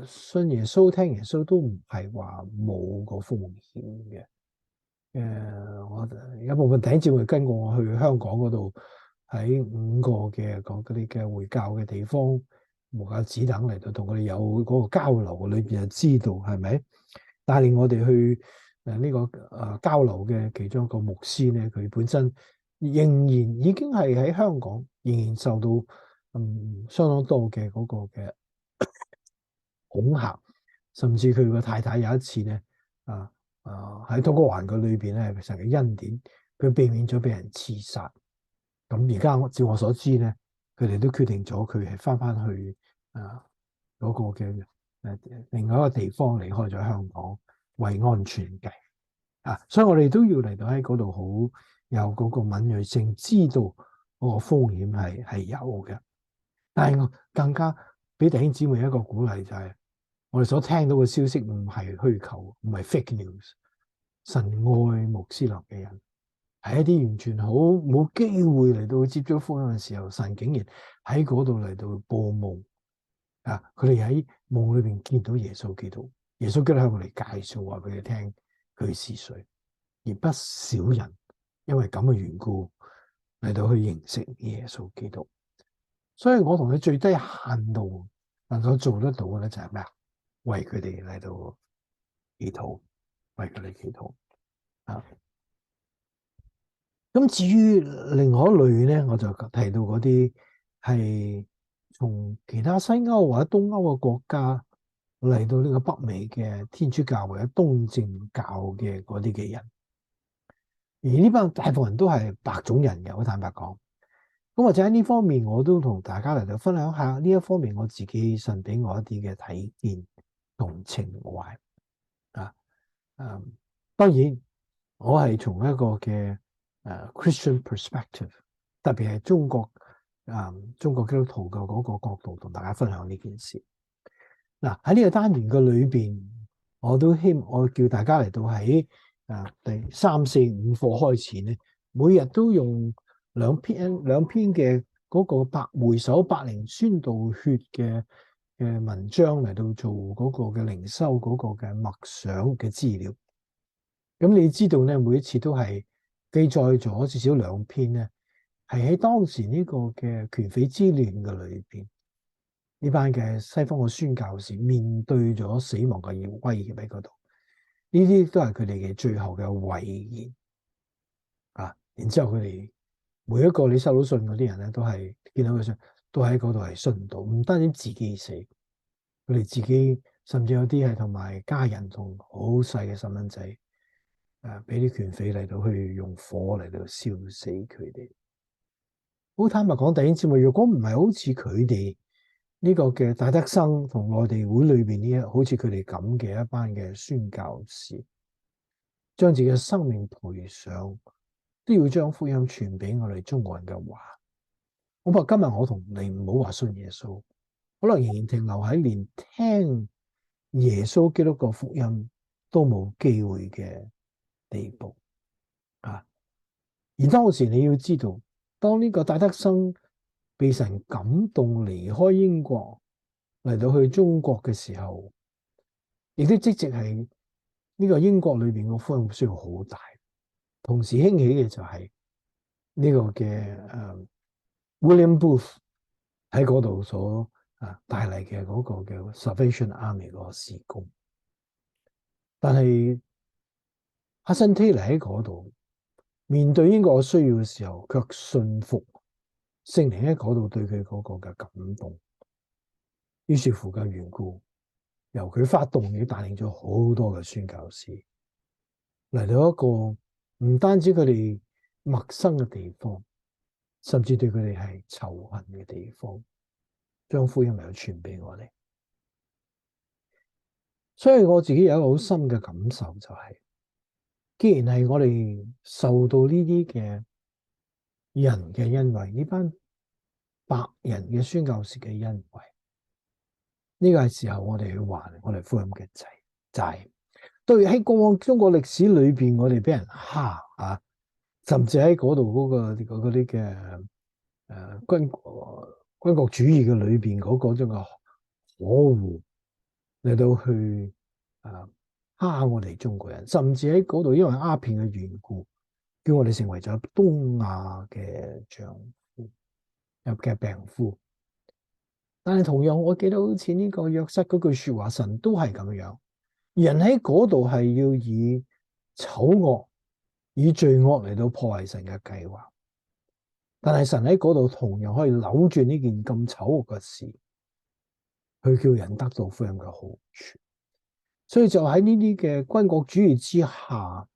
信耶穌聽耶穌都唔係話冇個風險嘅。我有部分弟兄姊妹跟過我去香港嗰度，喺5個嘅嗰啲嘅回教嘅地方，無教寺等嚟到同佢哋有嗰個交流，裏邊就知道係咪帶領我哋去呢個交流嘅其中一個牧師咧，佢本身仍然已經係喺香港，仍然受到相當多嘅嗰個嘅恐嚇，甚至佢個太太有一次咧喺土瓜灣嘅裏邊咧，神嘅恩典，佢避免咗俾人刺殺。咁而家照我所知咧，佢哋都決定咗佢係翻去嗰個嘅另外一個地方，離開咗香港，為安全計所以我哋都要嚟到喺嗰度好有嗰個敏銳性，知道嗰個風險係有嘅。但係我更加俾弟兄姊妹一個鼓勵就係，我哋所聽到嘅消息唔係虛構，唔係 fake news。神愛穆斯林嘅人，係一啲完全好冇機會嚟到接觸福音嘅時候，神竟然喺嗰度嚟到報夢佢哋喺夢裏邊見到耶穌基督，耶穌基督向我哋介紹話俾佢哋聽佢是誰，而不少人因為咁嘅緣故嚟到去認識耶穌基督。所以我同佢最低限度能夠做得到嘅咧就係咩啊？為佢哋嚟到祈禱，為佢哋祈禱咁至於另外一類咧，我就提到嗰啲係從其他西歐或者東歐嘅國家嚟到呢個北美嘅天主教或者東正教嘅嗰啲嘅人，而呢班大部分人都係白種人嘅，好坦白講。咁或者喺呢方面，我都同大家嚟到分享下呢一方面我自己神俾我一啲嘅體驗同情懷當然我係從一個嘅Christian perspective， 特別係中國基督徒嘅嗰個角度同大家分享呢件事。嗱，喺呢個單元嘅裏邊，我都希望我叫大家嚟到喺第3、4、5課開始咧，每日都用兩篇嘅嗰個回首百靈宣道血嘅文章嚟到做嗰個嘅靈修嗰個嘅默想嘅資料。咁你知道咧，每一次都係記載咗至少2篇咧，係喺當時呢個嘅權匪之亂嘅裏邊，呢班嘅西方嘅宣教士面對咗死亡嘅威脅喺嗰度，呢啲都係佢哋嘅最後嘅遺言然之後佢哋每一個你收到信嗰啲人咧，都係見到佢信，都喺嗰度係信到，唔單止自己死，佢哋自己甚至有啲係同埋家人同好細嘅細蚊仔。俾啲權匪嚟到去用火嚟到燒死佢哋。好坦白講，弟兄姊妹，如果唔係好似佢哋呢個嘅戴德生同內地會裏邊呢好似佢哋咁嘅一班嘅宣教士，將自己嘅生命賠上，都要將福音傳俾我哋中國人嘅話，我話今日我同你唔好話信耶穌，可能仍然停留喺連聽耶穌基督個福音都冇機會嘅地步而當時你要知道，當呢個戴德生被神感動離開英國嚟到去中國嘅時候，亦都即係係呢個英國裏邊個福音需要好大。同時興起嘅就係呢個嘅William Booth 喺嗰度所帶嚟嘅嗰個嘅 Salvation Army 嗰個事工，但係Hudson Taylor喺嗰度面對英國嘅需要嘅時候，卻信服聖靈喺嗰度對佢嗰個嘅感動，於是乎嘅緣故，由佢發動，亦帶領咗好多嘅宣教士嚟到一個唔單止佢哋陌生嘅地方，甚至對佢哋係仇恨嘅地方，將福音嚟傳俾我哋。所以我自己有一個好深嘅感受，就係既然係我哋受到呢啲嘅人嘅恩惠，呢班白人嘅宣教士嘅恩惠。呢個係時候我哋去還我哋福音嘅債。對，喺過往中國歷史裏邊，我哋俾人蝦啊，甚至喺嗰度嗰啲嘅軍國主義嘅裏邊嗰種嘅可惡嚟到去蝦我哋中國人，甚至喺嗰度因為鴉片嘅緣故，叫我哋成為咗東亞嘅丈夫嘅病夫。但係同樣，我記得好似呢個約瑟嗰句說話，神都係咁樣。人喺嗰度係要以醜惡、以罪惡嚟到破壞神嘅計劃，但係神喺嗰度同樣可以扭轉呢件咁醜惡嘅事，去叫人得到福音嘅好處。所以就喺呢啲嘅軍國主義之下，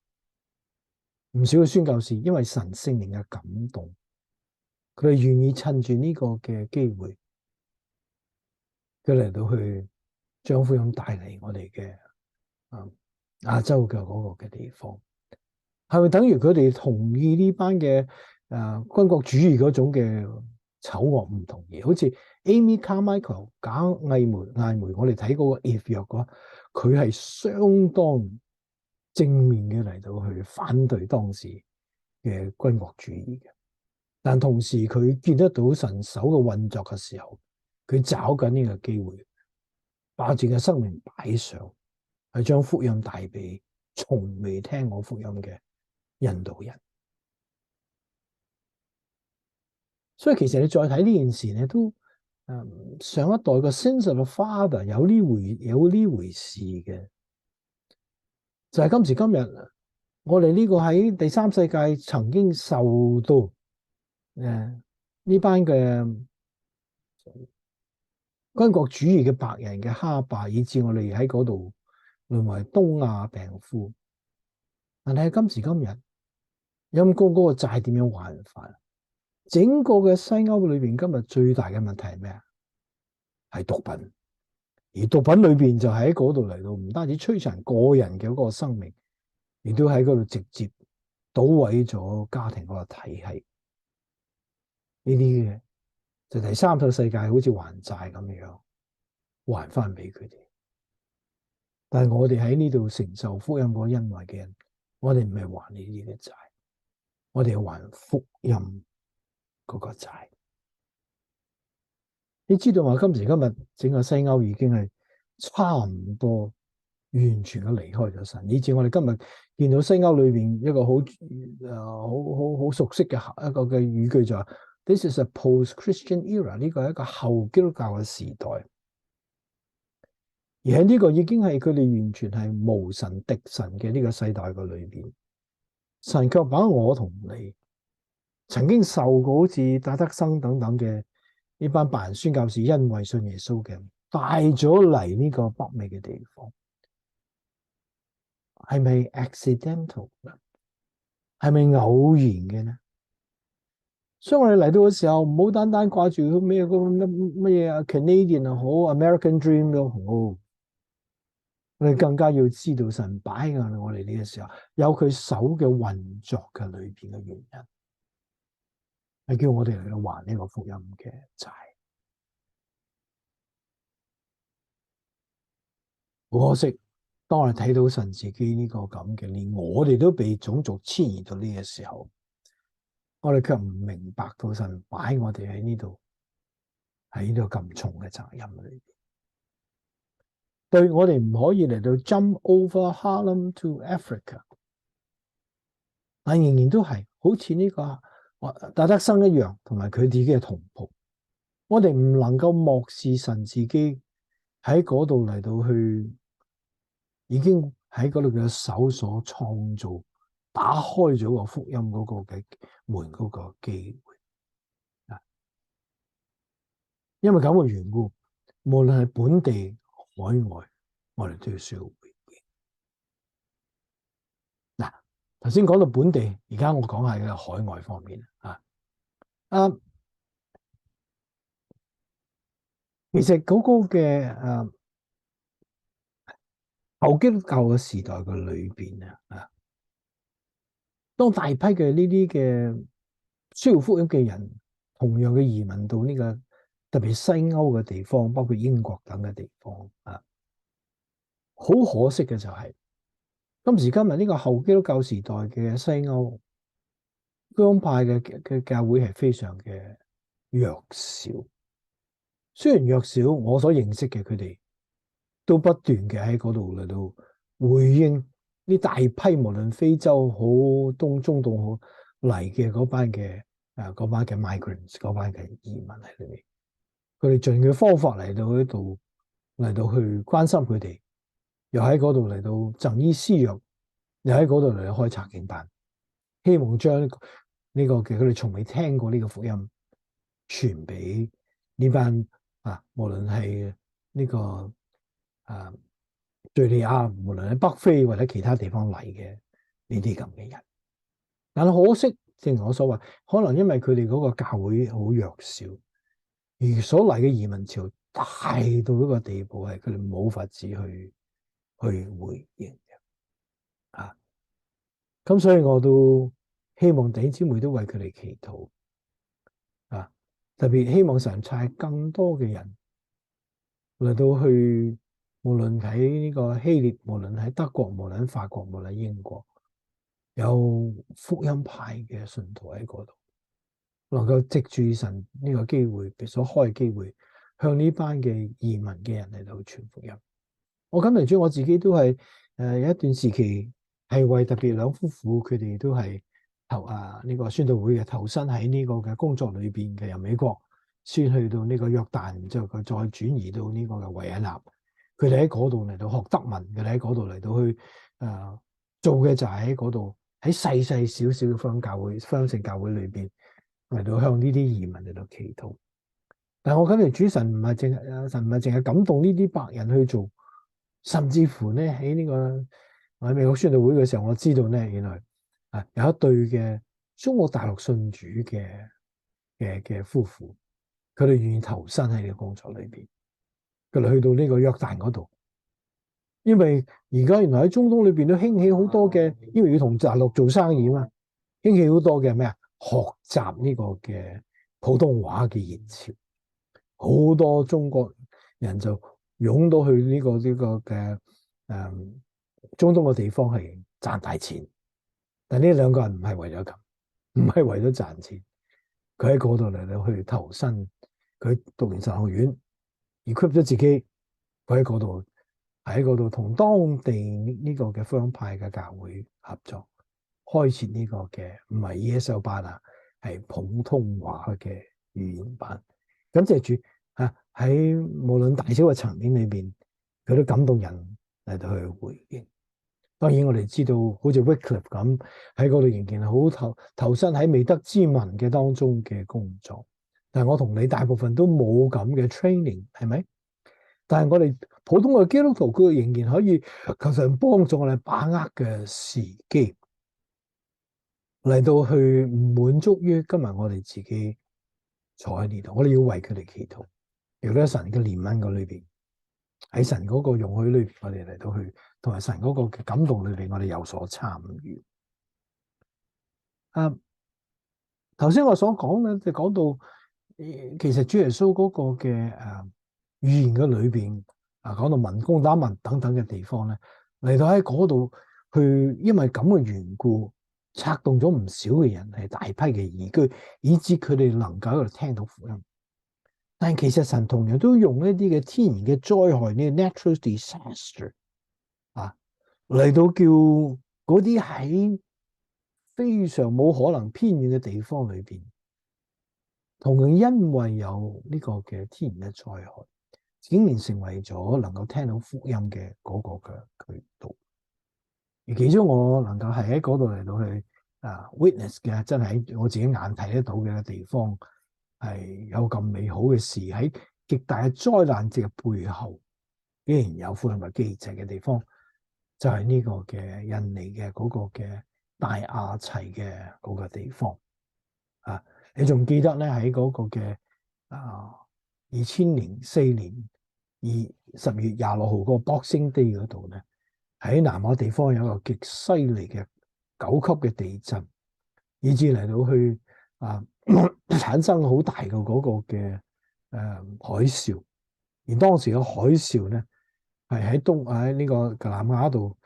唔少嘅宣教士因為神聖靈嘅感動，佢哋願意趁住呢個嘅機會，佢嚟到去將福音帶嚟我哋嘅亞洲嘅嗰個嘅地方，係咪等於佢哋同意呢班嘅軍國主義嗰種嘅醜惡？唔同意。好似 Amy Carmichael 賈艾梅，我哋睇嗰個 If 約嘅話，佢係相當正面嘅嚟到去反對當時嘅軍國主義嘅，但同時佢見得到神手嘅運作嘅時候，佢找緊呢個機會，把自己嘅生命擺上，係將福音帶俾從未聽過福音嘅印度人。所以其實你再睇呢件事咧，都上一代個 sense of father 有呢回事嘅，就係今時今日我哋呢個喺第三世界曾經受到呢班嘅軍國主義嘅白人嘅蝦霸，以致我哋喺嗰度淪為東亞病夫。但係今時今日，陰公嗰個債點樣還法？整個嘅西歐裏邊，今日最大嘅問題係咩啊？係毒品，而毒品裏邊就喺嗰度嚟到，唔單止摧殘個人嘅嗰個生命，亦都喺嗰度直接搗毀咗家庭嗰個體系。呢啲嘅就第三個世界好似還債咁樣還翻俾佢哋。但係我哋喺呢度承受福音嗰個恩惠嘅人，我哋唔係還呢啲嘅債，我哋要還福音嗰個債。你知道話今時今日整個西歐已經係差唔多完全嘅離開咗神，以至我哋今日見到西歐裏邊一個好熟悉嘅一個嘅語句就係 This is a post-Christian era， 呢個係一個後基督教嘅時代，而喺呢個已經係佢哋完全係無神敵神嘅呢個世代嘅裏邊，神卻把我同你曾經受過好似戴德生等等嘅呢班白人宣教士因為信耶穌嘅帶咗嚟呢個北美嘅地方，係咪 accidental 咧？係咪偶然嘅呢？所以我哋嚟到嘅時候，唔好單單掛住咩嘢啊 Canadian 又好 American Dream 都好，我哋更加要知道神擺喺我哋呢個時候有佢手嘅運作嘅裏邊嘅原因，係叫我哋嚟到還呢個福音嘅債。好可惜，當我哋睇到神自己呢個咁嘅，連我哋都被種族遷移到呢個時候，我哋卻唔明白到神擺我哋喺呢度，喺呢度咁重嘅責任裏邊。對，我哋唔可以嚟到 jump over Harlem to Africa， 但仍然都係好似呢個戴德生一樣，同埋佢自己嘅同袍，我哋唔能夠漠視神自己喺嗰度嚟到去，已經喺嗰度嘅手所創造，打開咗個福音嗰個嘅門嗰個機會。因為咁嘅緣故，無論係本地海外，我哋都要需要回應。嗱，頭先講到本地，而家我講下嘅海外方面其實嗰個嘅後基督教嘅時代嘅裏邊當大批嘅呢啲嘅需要福音嘅人同樣嘅移民到呢個特別西歐嘅地方，包括英國等嘅地方啊。好可惜嘅就係今時今日呢個後基督教時代嘅西歐福音派嘅教會係非常嘅弱小。雖然弱小，我所認識嘅佢哋都不斷嘅喺嗰度嚟到回應呢大批無論非洲好、中東好嚟嘅嗰班嘅migrants 嗰班嘅移民喺裏面，佢哋盡嘅方法嚟到呢度嚟到去關心佢哋，又喺嗰度嚟到贈醫施藥，又喺嗰度嚟到開查經班，希望將呢個嘅佢哋從未聽過呢個福音傳俾呢班無論係呢個敘利亞，無論喺北非或者其他地方嚟嘅呢啲咁嘅人，但係可惜，正如我所話，可能因為佢哋嗰個教會好弱小，而所嚟嘅移民潮大到一個地步，係佢哋冇法子去回應嘅。咁所以我都希望弟兄姊妹都為佢哋祈禱特別希望神差更多嘅人嚟到去，無論喺呢個希臘，無論喺德國，無論喺法國，無論喺英國，有福音派嘅信徒喺嗰度，能夠藉住神呢個機會，所開嘅機會，向呢班嘅移民嘅人嚟到傳福音。我感謝主，我自己都係有一段時期係為特別兩夫婦，佢哋都係呢個宣道會嘅投身喺呢個嘅工作裏邊嘅，由美國先去到呢個約旦，然之後佢再轉移到呢個嘅維也納，佢哋喺嗰度嚟到學德文，佢哋喺嗰度嚟到去做嘅就係喺嗰度喺細細小小嘅福音教會、福音性教會裏邊嚟到向呢啲移民嚟到祈禱。但係我感謝主，神唔係淨係感動呢啲白人去做，甚至乎咧喺呢個喺美國宣道會嘅時候，我知道咧原來有一對嘅中國大陸信主嘅夫婦，佢哋願意投身喺呢個工作裏邊，佢哋去到呢個約旦嗰度，因為而家原來喺中東裏邊都興起好多嘅，因為要同大陸做生意嘛，興起好多嘅咩學習呢個嘅普通話嘅熱潮，好多中國人就湧到去呢個嘅中東嘅地方係賺大錢。但呢兩個人唔係為咗咁，唔係為咗賺錢，佢喺嗰度嚟到去投身，佢讀完神學院 equip 咗自己，佢喺嗰度同當地呢個嘅福音派嘅教會合作，開設呢個嘅唔係 ESL 班係普通話嘅語言班。感謝主喺無論大小嘅層面裏邊，佢都感動人嚟到去回應。當然我哋知道，好似 Wycliffe 咁喺嗰度仍然好投身喺未得之民嘅當中嘅工作。但係我同你大部分都冇咁嘅 training， 係咪？但係我哋普通嘅基督徒，佢仍然可以求神幫助我哋把握嘅時機嚟到去唔滿足於今日我哋自己坐喺呢度。我哋要為佢哋祈禱，亦都喺神嘅憐憫嗰裏邊，喺神嗰個容許裏邊，我哋嚟到去同埋神嗰個嘅感動裏邊，我哋有所參與。頭先我所講咧，就講到其實主耶穌嗰個嘅語言嘅裏邊講到民攻打民等等嘅地方咧，嚟到喺嗰度去，因為咁嘅緣故，策動咗唔少嘅人係大批嘅移居，以致佢哋能夠喺度聽到福音。但其實神同樣都用一啲嘅天然嘅災害，呢 natural disaster 嚟到叫嗰啲喺非常冇可能偏遠嘅地方裏邊，同樣因為有呢個嘅天然嘅災害，竟然成為咗能夠聽到福音嘅嗰個嘅渠道。而其中我能夠係喺嗰度嚟到去witness 嘅，真係我自己眼睇得到嘅地方，係有咁美好嘅事，喺極大嘅災難嘅背後，竟然有福音嘅機制嘅地方，就係呢個嘅印尼嘅嗰個嘅大亞齊嘅嗰個地方。你仲記得咧喺嗰個嘅2004年10月26號嗰個 Boxing Day 嗰度咧，喺南亞地方有一個極犀利嘅9級嘅地震，以致嚟到去啊產生好大嘅嗰個嘅海嘯，而當時嘅海嘯咧係喺呢個南亞度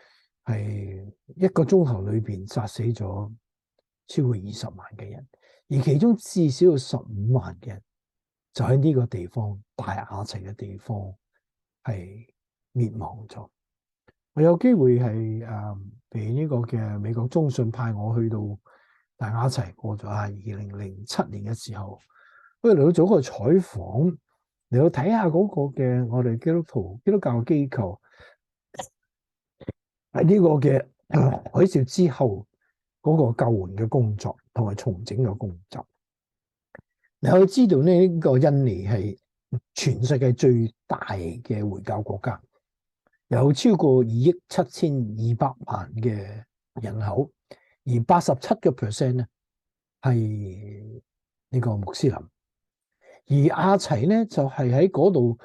係一個鐘頭裏邊殺死咗超過20萬嘅人，而其中至少有15萬嘅人就喺呢個地方大雅齊嘅地方係滅亡咗。我有機會係被呢個嘅美國中信派我去到大雅齊過咗2007年嘅時候，我哋嚟到做一個採訪，嚟到睇下嗰個嘅我哋基督教機構喺呢個嘅海嘯之後嗰個救援嘅工作同埋重整嘅工作。你可以知道呢個印尼係全世界最大嘅回教國家，有超過2億7200萬嘅人口，而87%咧係呢個穆斯林，而亞齊咧就係喺嗰度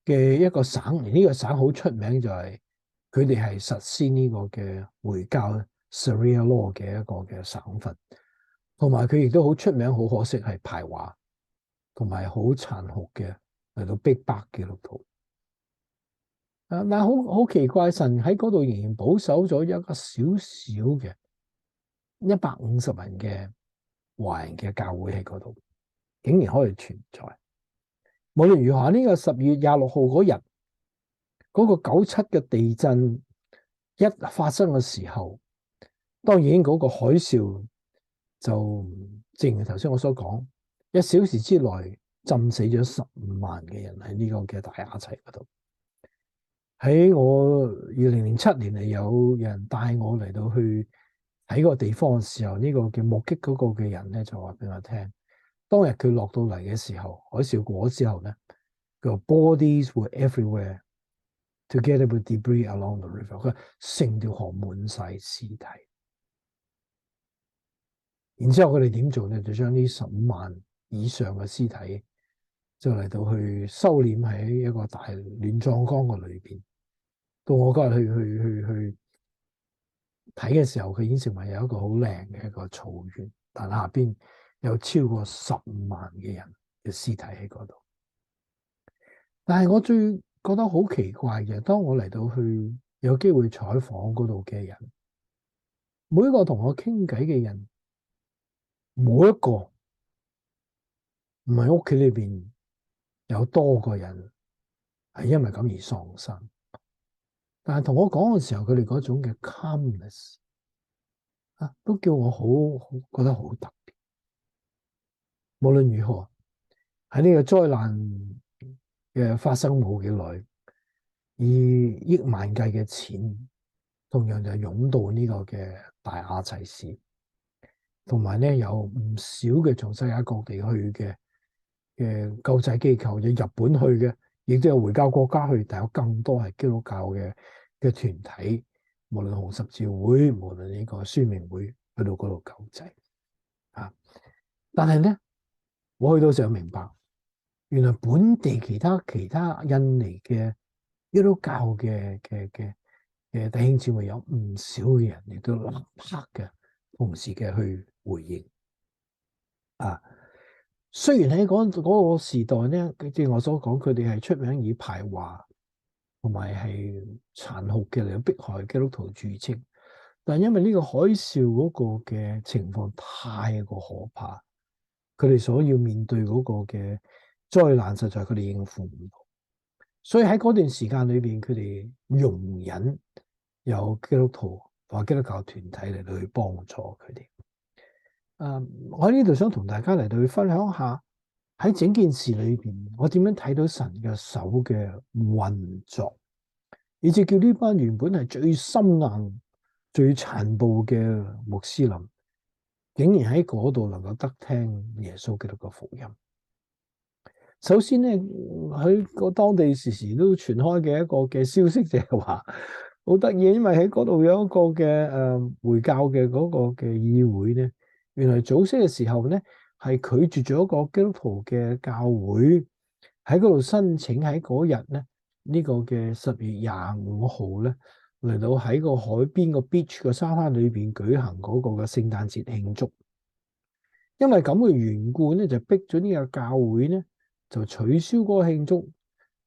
嘅一個省，而呢個省好出名就係佢哋係實施呢個嘅回教 Sharia law 嘅一個嘅省份，同埋佢亦都好出名，好可惜係排華同埋好殘酷嘅嚟到逼迫基督徒。但係好奇怪，神喺嗰度仍然保守咗一個小小嘅150人嘅華人嘅教會喺嗰度，竟然可以存在。無論如何，呢個12月26號嗰日，嗰個97嘅地震一發生嘅時候，當然嗰個海嘯就正如頭先我所講，1小時之內浸死咗15萬嘅人喺呢個嘅大雅齊嗰度。喺我2007年嚟，有人帶我嚟到去睇個地方嘅時候，呢個嘅目擊嗰個嘅人咧就話俾我聽，當日佢落到嚟嘅時候，海嘯過咗之後咧，佢話 bodies were everywhere together with debris along the river， 佢成條河滿晒屍體。然之後佢哋點做咧？就將呢15萬以上嘅屍體就嚟到去收斂喺一個大亂葬崗嘅裏邊。到我嗰日去睇嘅時候，佢已經成為有一個好靚嘅一個草原，但下邊有超過15萬嘅人嘅屍體喺嗰度。但係我最覺得好奇怪嘅，當我嚟到去有機會採訪嗰度嘅人，每一個同我傾偈嘅人，冇一個唔係屋企裏邊有多個人係因為咁而喪生。但係同我講嘅時候，佢哋嗰種嘅 calmness 都叫我覺得好特別。無論如何，喺呢個災難嘅發生冇幾耐，以億萬計嘅錢，同樣就湧到呢個嘅大雅齊市，同埋咧有唔少嘅從世界各地去嘅救濟機構，有日本去嘅，亦都有回教國家去，但有更多係基督教嘅團體，無論紅十字會，無論呢個宣明會，去到嗰度救濟。但係咧，我去到時候明白，原來本地其他印尼嘅基督教嘅弟兄姊妹有唔少嘅人亦都立刻嘅同時嘅去回應。雖然喺嗰個時代咧，正如我所講，佢哋係出名以排華同埋係殘酷嘅嚟迫害基督徒著稱，但因為呢個海嘯嗰個嘅情況太過可怕，佢哋所要面對嗰個嘅災難，實在佢哋應付唔到，所以喺嗰段時間裏邊，佢哋容忍有基督徒或基督教團體嚟到去幫助佢哋。我喺呢度想同大家嚟到去分享下喺整件事裏邊，我點樣睇到神嘅手嘅運作，以至叫呢班原本係最心硬、最殘暴嘅穆斯林，竟然喺嗰度能夠得聽耶穌基督嘅福音。首先咧，喺個當地時時都傳開嘅一個嘅消息就係話好得意，因為喺嗰度有一個嘅回教嘅嗰個嘅議會咧。原來早些嘅時候咧，係拒絕咗一個基督徒嘅教會喺嗰度申請喺嗰日咧，呢個嘅10月25號咧，嚟到喺個海邊個 beach 個沙灘裏邊舉行嗰個嘅聖誕節慶祝。因為咁嘅緣故咧，就逼咗呢個教會咧就取消嗰個慶祝，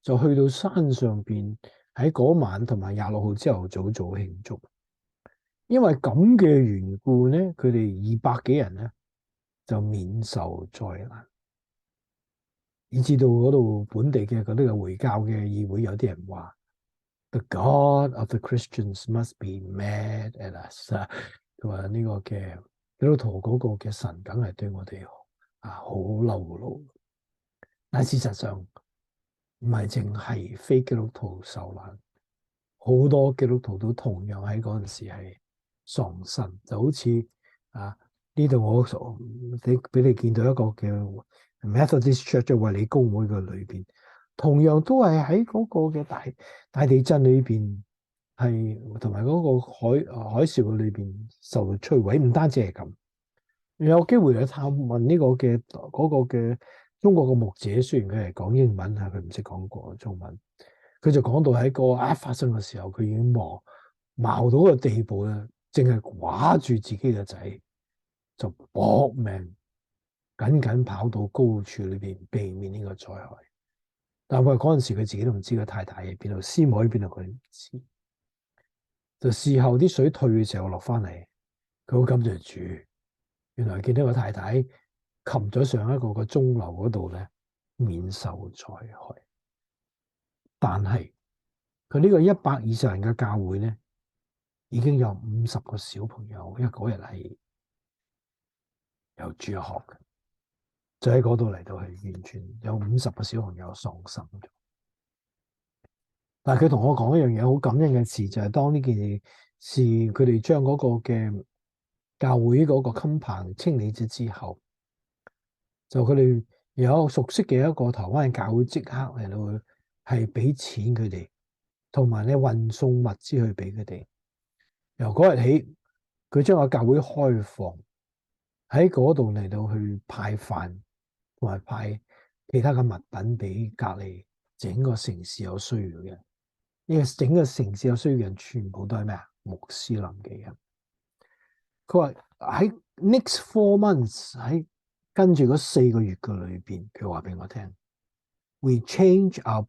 就去到山上邊喺嗰晚同埋26號朝頭早做慶祝。因為咁嘅緣故咧，佢哋200幾人咧就免受災難。以至到嗰度本地嘅嗰啲嘅回教嘅議會有啲人話：The God of the Christians must be mad at us。佢話呢個嘅基督徒嗰個嘅神梗係對我哋好嬲怒。但事實上唔係淨係非基督徒受難，好多基督徒都同樣喺嗰陣時係喪生，就好似呢度我俾你見到一個叫 Methodist Church 衛理公會嘅裏邊，同樣都係喺嗰個嘅大地震裏邊，係同埋嗰個海嘯嘅裏邊受到摧毀。唔單止係咁，有機會去探問呢個嘅嗰個嘅中國嘅牧者，雖然佢係講英文啊，佢唔識講過中文，佢就講到喺個發生嘅時候，佢已經矛到個地步咧，淨係掛住自己嘅仔，就搏命緊緊跑到高處裏邊避免呢個災害。但係嗰陣時佢自己都唔知個太太喺邊度，師母喺邊度佢唔知。就事後啲水退嘅時候落翻嚟，佢好感謝主，原來見到個太太擒咗上一個鐘樓嗰度咧，免受災害。但係佢呢個120人嘅教會咧，已經有50個小朋友，因為嗰日係有主學嘅，就喺嗰度嚟到係完全有50個小朋友喪生咗。但係佢同我講一樣嘢好感恩嘅事，就係當呢件事佢哋將嗰個嘅教會嗰個襟棚清理咗之後，就佢哋有熟悉嘅一個台灣嘅教會即刻嚟到係俾錢佢哋，同埋咧運送物資去俾佢哋。由嗰日起，佢將個教會開放喺嗰度嚟到去派飯，同埋派其他嘅物品俾隔離整個城市有需要嘅。呢個整個城市有需要嘅人，全部都係咩啊？穆斯林嘅人。佢話喺 next 4 months 喺跟住嗰4個月嘅裏邊，佢話俾我聽 ，we change our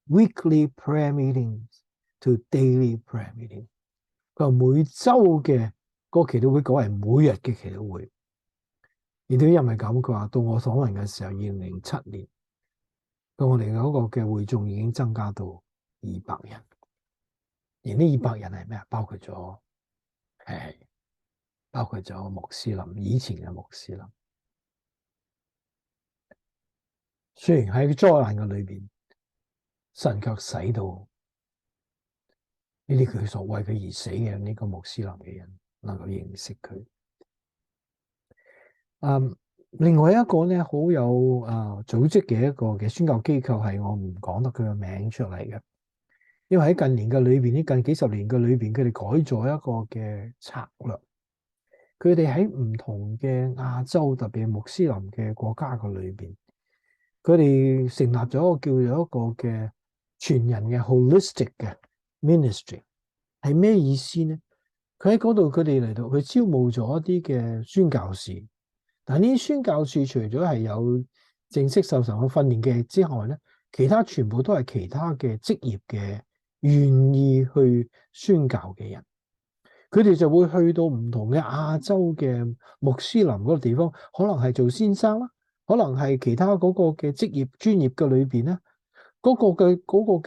weekly prayer meetings to daily prayer meeting。佢話每週嘅個祈禱會改為每日嘅祈禱會。而都因為咁，佢話到我訪問嘅時候，2007年，到我哋嗰個嘅會眾已經增加到200人。而呢200人係咩啊？包括咗穆斯林，以前嘅穆斯林。雖然喺災難嘅裏邊，神卻使到呢啲佢所為佢而死嘅呢個穆斯林嘅人能夠認識佢。另外一個咧好有組織嘅一個嘅宣教機構，係我唔講得佢嘅名出嚟嘅，因為喺近年嘅裏邊，呢近幾十年嘅裏邊，佢哋改咗一個嘅策略。佢哋喺唔同嘅亞洲，特別係穆斯林嘅國家嘅裏邊，佢哋成立咗一個叫做一個嘅全人嘅 holistic 嘅 ministry。係咩意思呢？佢喺嗰度，佢哋嚟到去招募咗一啲嘅宣教士。但係呢啲宣教士除咗係有正式受神嘅訓練嘅之外咧，其他全部都係其他嘅職業嘅願意去宣教嘅人。佢哋就會去到唔同嘅亞洲嘅穆斯林嗰個地方，可能係做先生啦，可能係其他嗰個嘅職業專業嘅裏邊咧，嗰個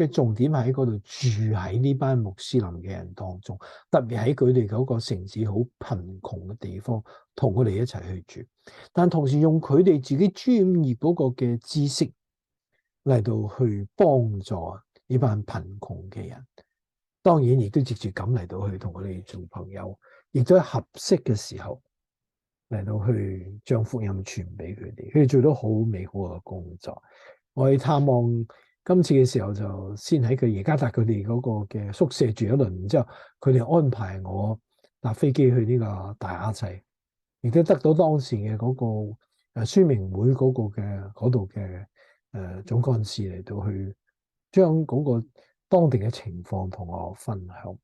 嘅重點係喺嗰度住喺呢班穆斯林嘅人當中，特別喺佢哋嗰個城市好貧窮嘅地方，同佢哋一齊去住，但同時用佢哋自己專業嗰個嘅知識嚟到去幫助呢班貧窮嘅人。當然亦都直接咁嚟到去同我哋做朋友，亦都喺合適嘅時候嚟到去將福音傳俾佢哋。佢哋做到好美好嘅工作。我去探望今次嘅時候，就先喺佢耶加達佢哋嗰個嘅宿舍住一輪，然之後佢哋安排我搭飛機去呢個大雅齊，亦都得到當時嘅嗰個宣明會嗰個嘅嗰度嘅總幹事嚟到去將嗰個當地嘅情況同我分享。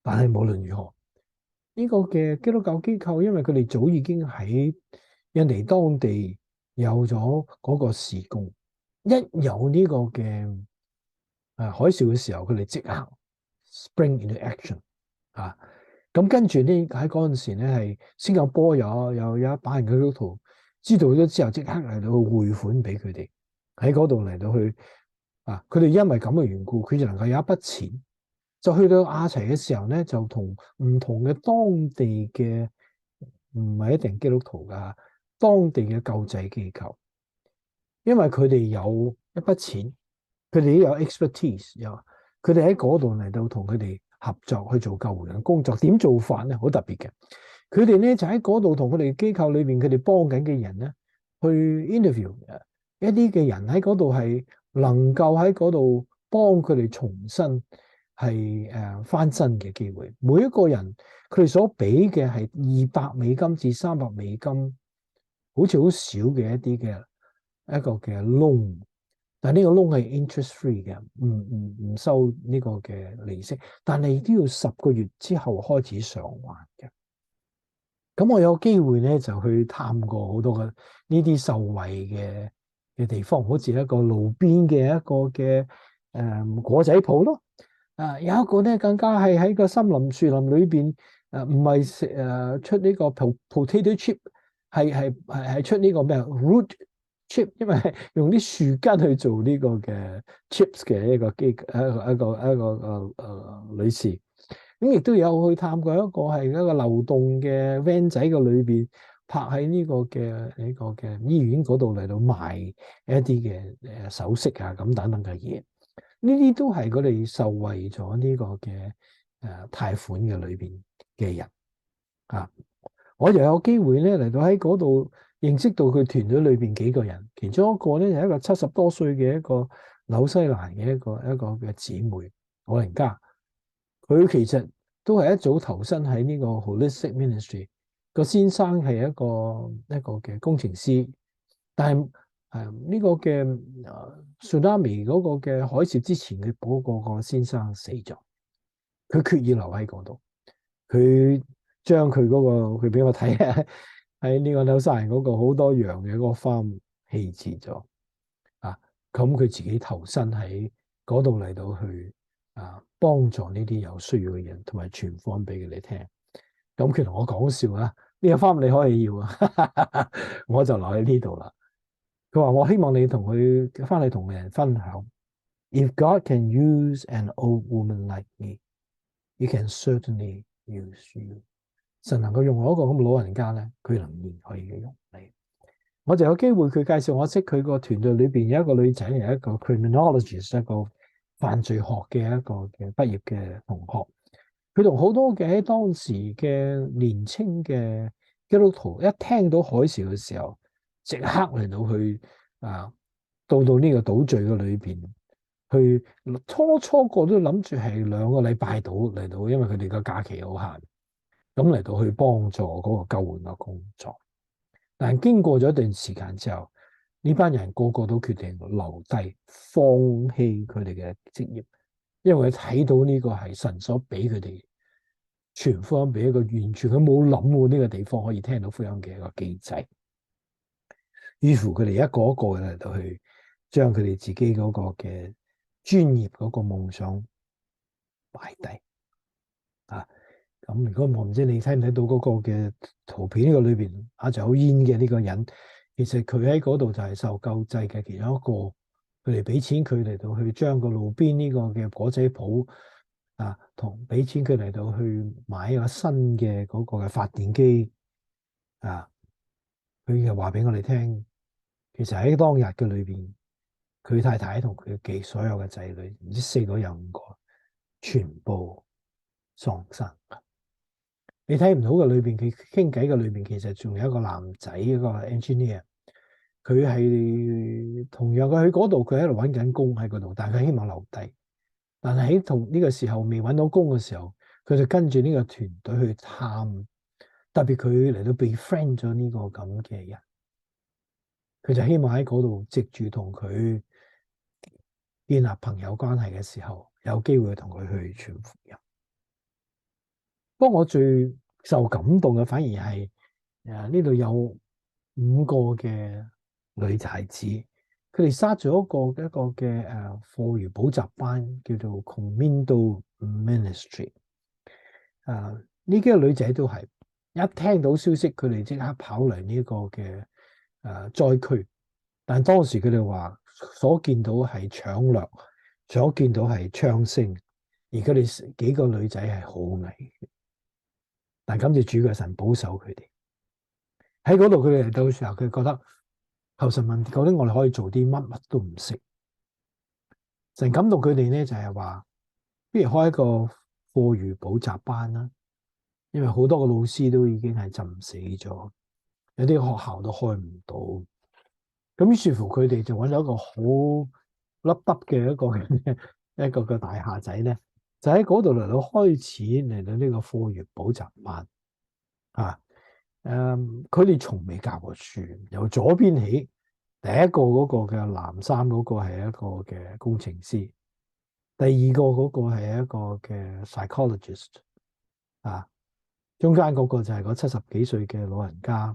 但係無論如何，呢個嘅基督教機構，因為佢哋早已經喺印尼當地有咗嗰個事工，一有呢個嘅海嘯嘅時候，佢哋即刻 spring into action 啊！咁跟住呢喺嗰陣時咧，係新加坡有一班人嘅基督徒知道咗之後，即刻嚟到去匯款俾佢哋喺嗰度嚟到去啊！佢哋因為咁嘅緣故，佢就能夠有一筆錢。就去到亞齊嘅時候咧，就同唔同嘅當地嘅唔係一定基督徒噶，當地嘅救濟機構，因為佢哋有一筆錢，佢哋都有 expertise，有佢哋喺嗰度嚟到同佢哋合作去做救援嘅工作。點做法咧？好特別嘅，佢哋咧就喺嗰度同佢哋機構裏邊佢哋幫緊嘅人咧，去 interview 一啲嘅人喺嗰度係能夠喺嗰度幫佢哋重新。係翻身嘅機會，每一個人佢哋所俾嘅係$200至$300，好似好少嘅一啲嘅一個嘅 loan，但係呢個 loan 係 interest free 嘅，唔收呢個嘅利息，但係都要10個月之後開始償還嘅。咁我有機會咧就去探過好多嘅呢啲受惠嘅地方，好似一個路邊嘅一個嘅果仔鋪咯。有一個咧更加係喺個森林樹林裏邊，唔係食出呢個 potato chip，係出呢個咩 root chip，因為用啲樹根去做呢個嘅 chips 嘅一個女士，咁亦都有去探過一個係一個流動嘅 van 仔嘅裏邊，泊喺呢個嘅醫院嗰度嚟到賣一啲嘅首飾啊咁等等嘅嘢。呢啲都係佢哋受惠咗呢個嘅貸款嘅裏邊嘅人啊！我又有機會咧嚟到喺嗰度認識到佢團隊裏邊幾個人，其中一個咧係一個70多歲嘅一個紐西蘭嘅一個嘅姊妹老人家，佢其實都係一早投身喺呢個 Holistic Ministry，個先生係一個嘅工程師，但係呢個嘅tsunami 嗰個嘅海嘯之前嘅嗰個先生死咗，佢決意留喺嗰度，佢將佢嗰個佢俾我睇喺呢個紐西蘭嗰個好多羊嘅嗰個 farm 棄置咗啊，咁佢自己投身喺嗰度嚟到去幫助呢啲有需要嘅人，同埋傳福音俾佢哋聽。咁佢同我講笑啊，呢個 farm 你可以要啊，我就留喺呢度啦。佢話：我希望你同佢翻去同人分享。If God can use an old woman like me, He can certainly use you。神能夠用我一個咁嘅老人家咧，佢仍然可以用你。我就有機會佢介紹我識佢個團隊裏邊有一個女仔，係一個 criminologist，一個犯罪學嘅一個嘅畢業嘅同學。佢同好多嘅喺當時嘅年青嘅基督徒一聽到海嘯嘅時候，即刻嚟到去到呢個島嶼嘅裏邊去，初個都諗住係2個禮拜到嚟到，因為佢哋個假期有限，咁嚟到去幫助嗰個救援嘅工作。但係經過咗一段時間之後，呢班人個個都決定留低，放棄佢哋嘅職業，因為佢睇到呢個係神所俾佢哋傳福音俾一個完全佢冇諗過呢個地方可以聽到福音嘅一個機制。於是佢哋一個一個嚟到去將佢哋自己嗰個嘅專業嗰個夢想擺低啊！咁如果我唔知你睇唔睇到嗰個嘅圖片，呢個裏邊就好煙嘅呢個人，其實佢喺嗰度就係受救濟嘅其中一個，佢哋俾錢佢嚟到去將個路邊呢個嘅果仔鋪同俾錢佢嚟到去買一個新嘅嗰個嘅發電機啊，佢就話俾我哋聽，其實喺當日嘅裏邊，佢太太同佢嘅所有嘅仔女，唔知4個有5個，全部喪生。你睇唔到嘅裏邊，佢傾偈嘅裏邊，其實仲有一個男仔，一個 engineer，佢係同樣佢喺嗰度，佢喺度揾緊工喺嗰度，但係佢希望留低。但係喺同呢個時候未揾到工嘅時候，佢就跟住呢個團隊去探，特別佢嚟到 befriend 咗呢個咁嘅人，佢就希望喺嗰度藉住同佢建立朋友關係嘅時候，有機會同佢去傳福音。不過我最受感動嘅反而係呢度有5個嘅女孩子，佢哋started咗一個嘅課餘補習班，叫做 Comindo Ministry。呢幾個女仔都係一聽到消息，佢哋即刻跑嚟呢個嘅災區。但當時佢哋話所見到係搶掠，所見到係槍聲，而佢哋幾個女仔係好危險。但感謝主嘅神保守佢哋喺嗰度。佢哋嚟到嘅時候，佢覺得求神問究竟我哋可以做啲乜，乜都唔識。神感動佢哋咧，就係話不如開一個課餘補習班啦。因為好多個老師都已經係浸死咗，有啲學校都開唔到。咁於是乎佢哋就揾咗一個好凹凸嘅一個大廈仔咧，就喺嗰度嚟到開始嚟到呢個課餘補習班。佢哋從未教過書，由左邊起，第一個嗰個嘅藍衫嗰個係一個嘅工程師，第二個嗰個係一個嘅 psychologist。中間嗰個就係嗰70幾歲嘅老人家，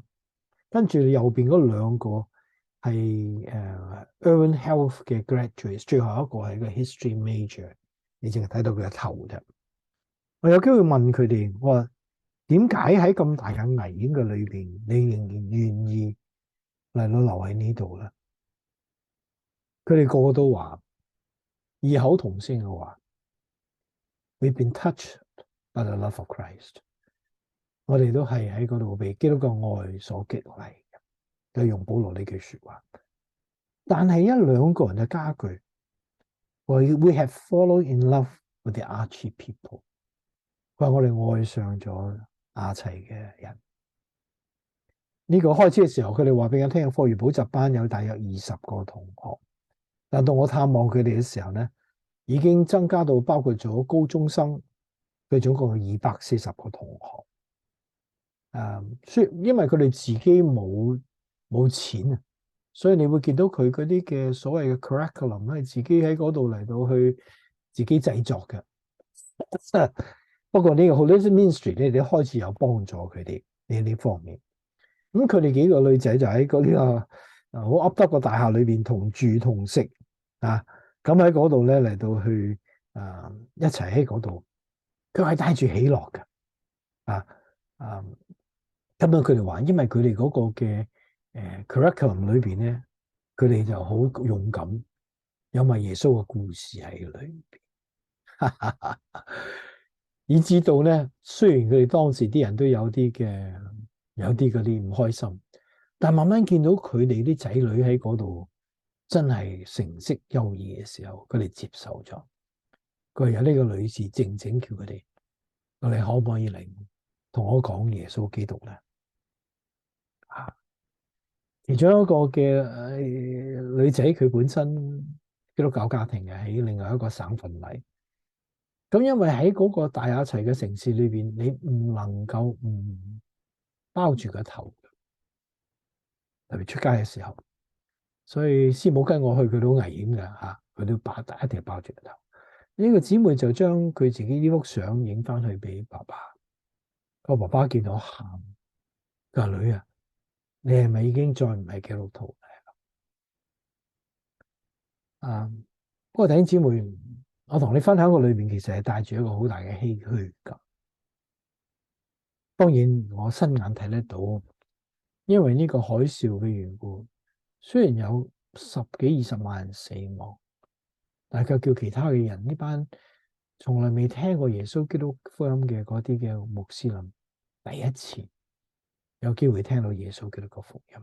跟住右邊嗰2個係urban health 嘅 graduates， 最後一個係一個 history major。你淨係睇到佢嘅頭啫。我有機會問佢哋，我話點解喺咁大嘅危險嘅裏邊，你仍然願意嚟到留喺呢度咧？佢哋個個都話異口同聲嘅話 ，We've been touched by the love of Christ。我哋都係喺嗰度被基督嘅愛所激勵，就用保羅呢句說話。但係1-2個人嘅加句，話 We have fallen in love with the Archie people。佢話我哋愛上咗亞齊嘅人。呢個開始嘅時候，佢哋話俾我聽，課餘補習班有大約20個同學，但到我探望佢哋嘅時候咧，已經增加到包括咗高中生，佢總共有240個同學。因為佢哋自己冇錢啊，所以你會見到佢嗰啲嘅所謂嘅 curriculum 係自己喺嗰度嚟到去自己製作嘅。不過呢個 Holistic Ministry 咧，你開始有幫助佢哋呢方面。咁佢哋幾個女仔就喺嗰啲好噏得個大廈裏邊同住同食啊，咁喺嗰度咧嚟到去一齊喺嗰度，佢係帶住喜樂嘅咁樣佢哋話，因為佢哋嗰個嘅curriculum 裏邊咧，佢哋就好勇敢，有埋耶穌嘅故事喺裏邊，以至到咧，雖然佢哋當時啲人都有啲嗰啲唔開心，但慢慢見到佢哋啲仔女喺嗰度真係成績優異嘅時候，佢哋接受咗。佢有呢個女士靜靜叫佢哋，我哋可唔可以嚟同我講耶穌基督咧？其中一個嘅女仔，佢本身基督教家庭嘅，喺另外一個省份嚟。咁因為喺嗰個大亞齊嘅城市裏邊，你唔能夠唔包住個頭，特別出街嘅時候。所以師母跟我去，佢都好危險㗎，佢都一定要包住個頭。呢個姊妹就將佢自己呢幅相影翻去俾爸爸。個爸爸見到喊，佢話女啊，你係咪已經再唔係基督徒咧？不過弟兄姊妹，我同你分享個裏面其實係帶住一個好大嘅唏噓感。當然我親眼睇得到，因為呢個海嘯嘅緣故，雖然有10幾20萬人死亡，但係叫其他嘅人，呢班從來未聽過耶穌基督福音嘅嗰啲嘅穆斯林，第一次有機會聽到耶穌基督嘅福音，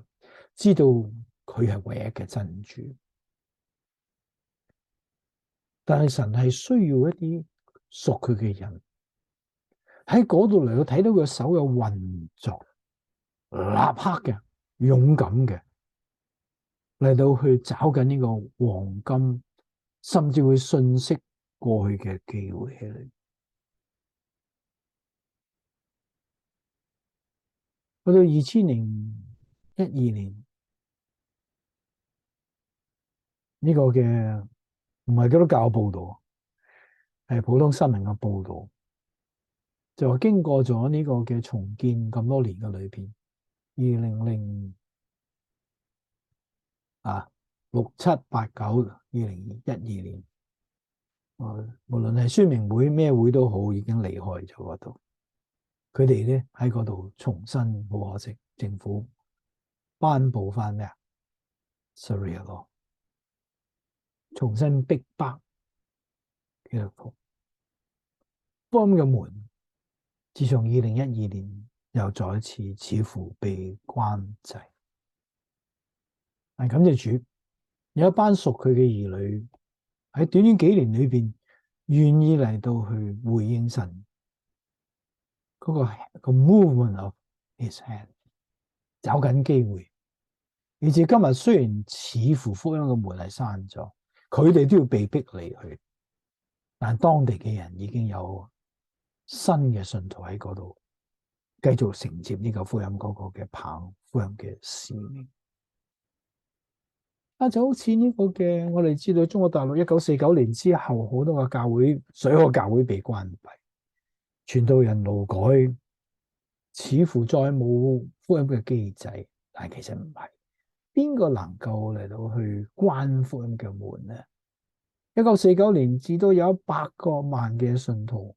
知道佢係唯一嘅真主。但係神係需要一啲屬佢嘅人喺嗰度嚟到睇到佢手有運作，立刻嘅勇敢嘅嚟到去找緊呢個黃金，甚至會瞬息過去嘅機會喺裏。去到2012年呢個嘅唔係基督教報道，係普通新聞嘅報道。就話經過咗呢個嘅重建咁多年嘅裏邊，2006、7、8、9、2012年，無論係宣明會咩會都好，已經離開咗嗰度。佢哋咧喺嗰度重新，好可惜，政府頒布翻咩啊 Sharia law，重新逼迫基督徒。福音嘅門，自從2012年又再一次似乎被關閉。但感謝主，有一班屬佢嘅兒女喺短短幾年裏邊，願意嚟到去回應神嗰個 movement of His hand，找緊機會。以至今日雖然似乎福音嘅門係閂咗，佢哋都要被逼離去，但當地嘅人已經有新嘅信徒喺嗰度，繼續承接呢個福音嗰個嘅棒，福音嘅使命。就好似呢個嘅，我哋知道中國大陸1949年之後，好多個教會，所有教會被關閉，傳道人勞改，似乎再冇福音嘅機制，但其實唔係。邊個能夠嚟到去關福音嘅門呢？1949年至都有100個萬嘅信徒，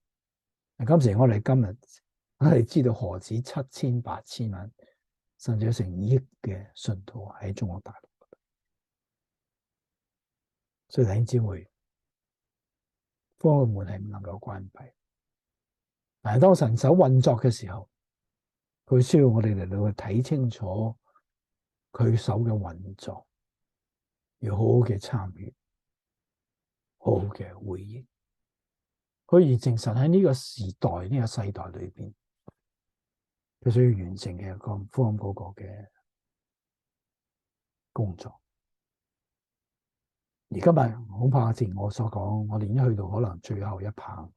今時我哋知道何止7000、8000萬，甚至有成億嘅信徒喺中國大陸。所以弟兄姊妹，福音嘅門係唔能夠關閉。但係當神手運作嘅時候，佢需要我哋嚟到去睇清楚佢手嘅運作，要好好嘅參與，好好嘅回應，可以證實喺呢個時代、呢個世代裏邊，佢需要完成嘅一個福音嗰個嘅工作。而今日恐怕正如我所講，我哋已經去到可能最後一棒。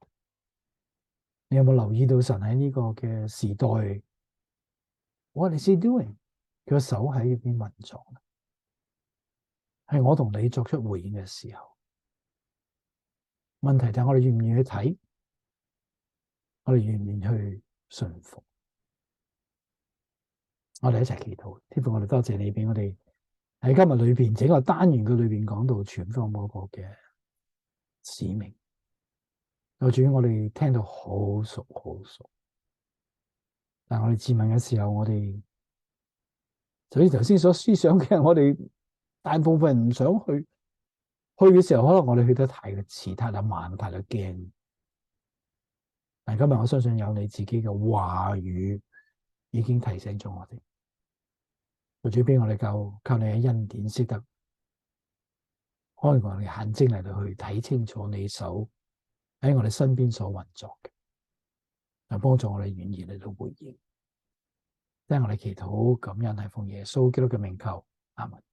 你有冇留意到神喺呢個嘅時代 ，What is he doing？ 佢個手喺呢邊運作，係我同你作出回應嘅時候。問題就係我哋願唔願意去睇，我哋願唔願意去順服。我哋一齊祈禱，天父，我哋多謝你俾我哋喺今日裏邊整個單元嘅裏邊講到傳福音嗰個嘅使命。有主，我哋聽到好熟好熟，但我哋自問嘅時候，我哋就好似頭先所思想嘅，我哋大部分人唔想去嘅時候，可能我哋去得太過遲、太過慢、太過驚。但今日我相信有你自己嘅話語已經提醒咗我哋。主俾我哋靠你嘅恩典，識得開我哋眼睛嚟到去睇清楚你手喺我哋身邊所運作嘅，就幫助我哋願意嚟到回應。聽我哋祈禱感恩係奉耶穌基督嘅名求，阿門。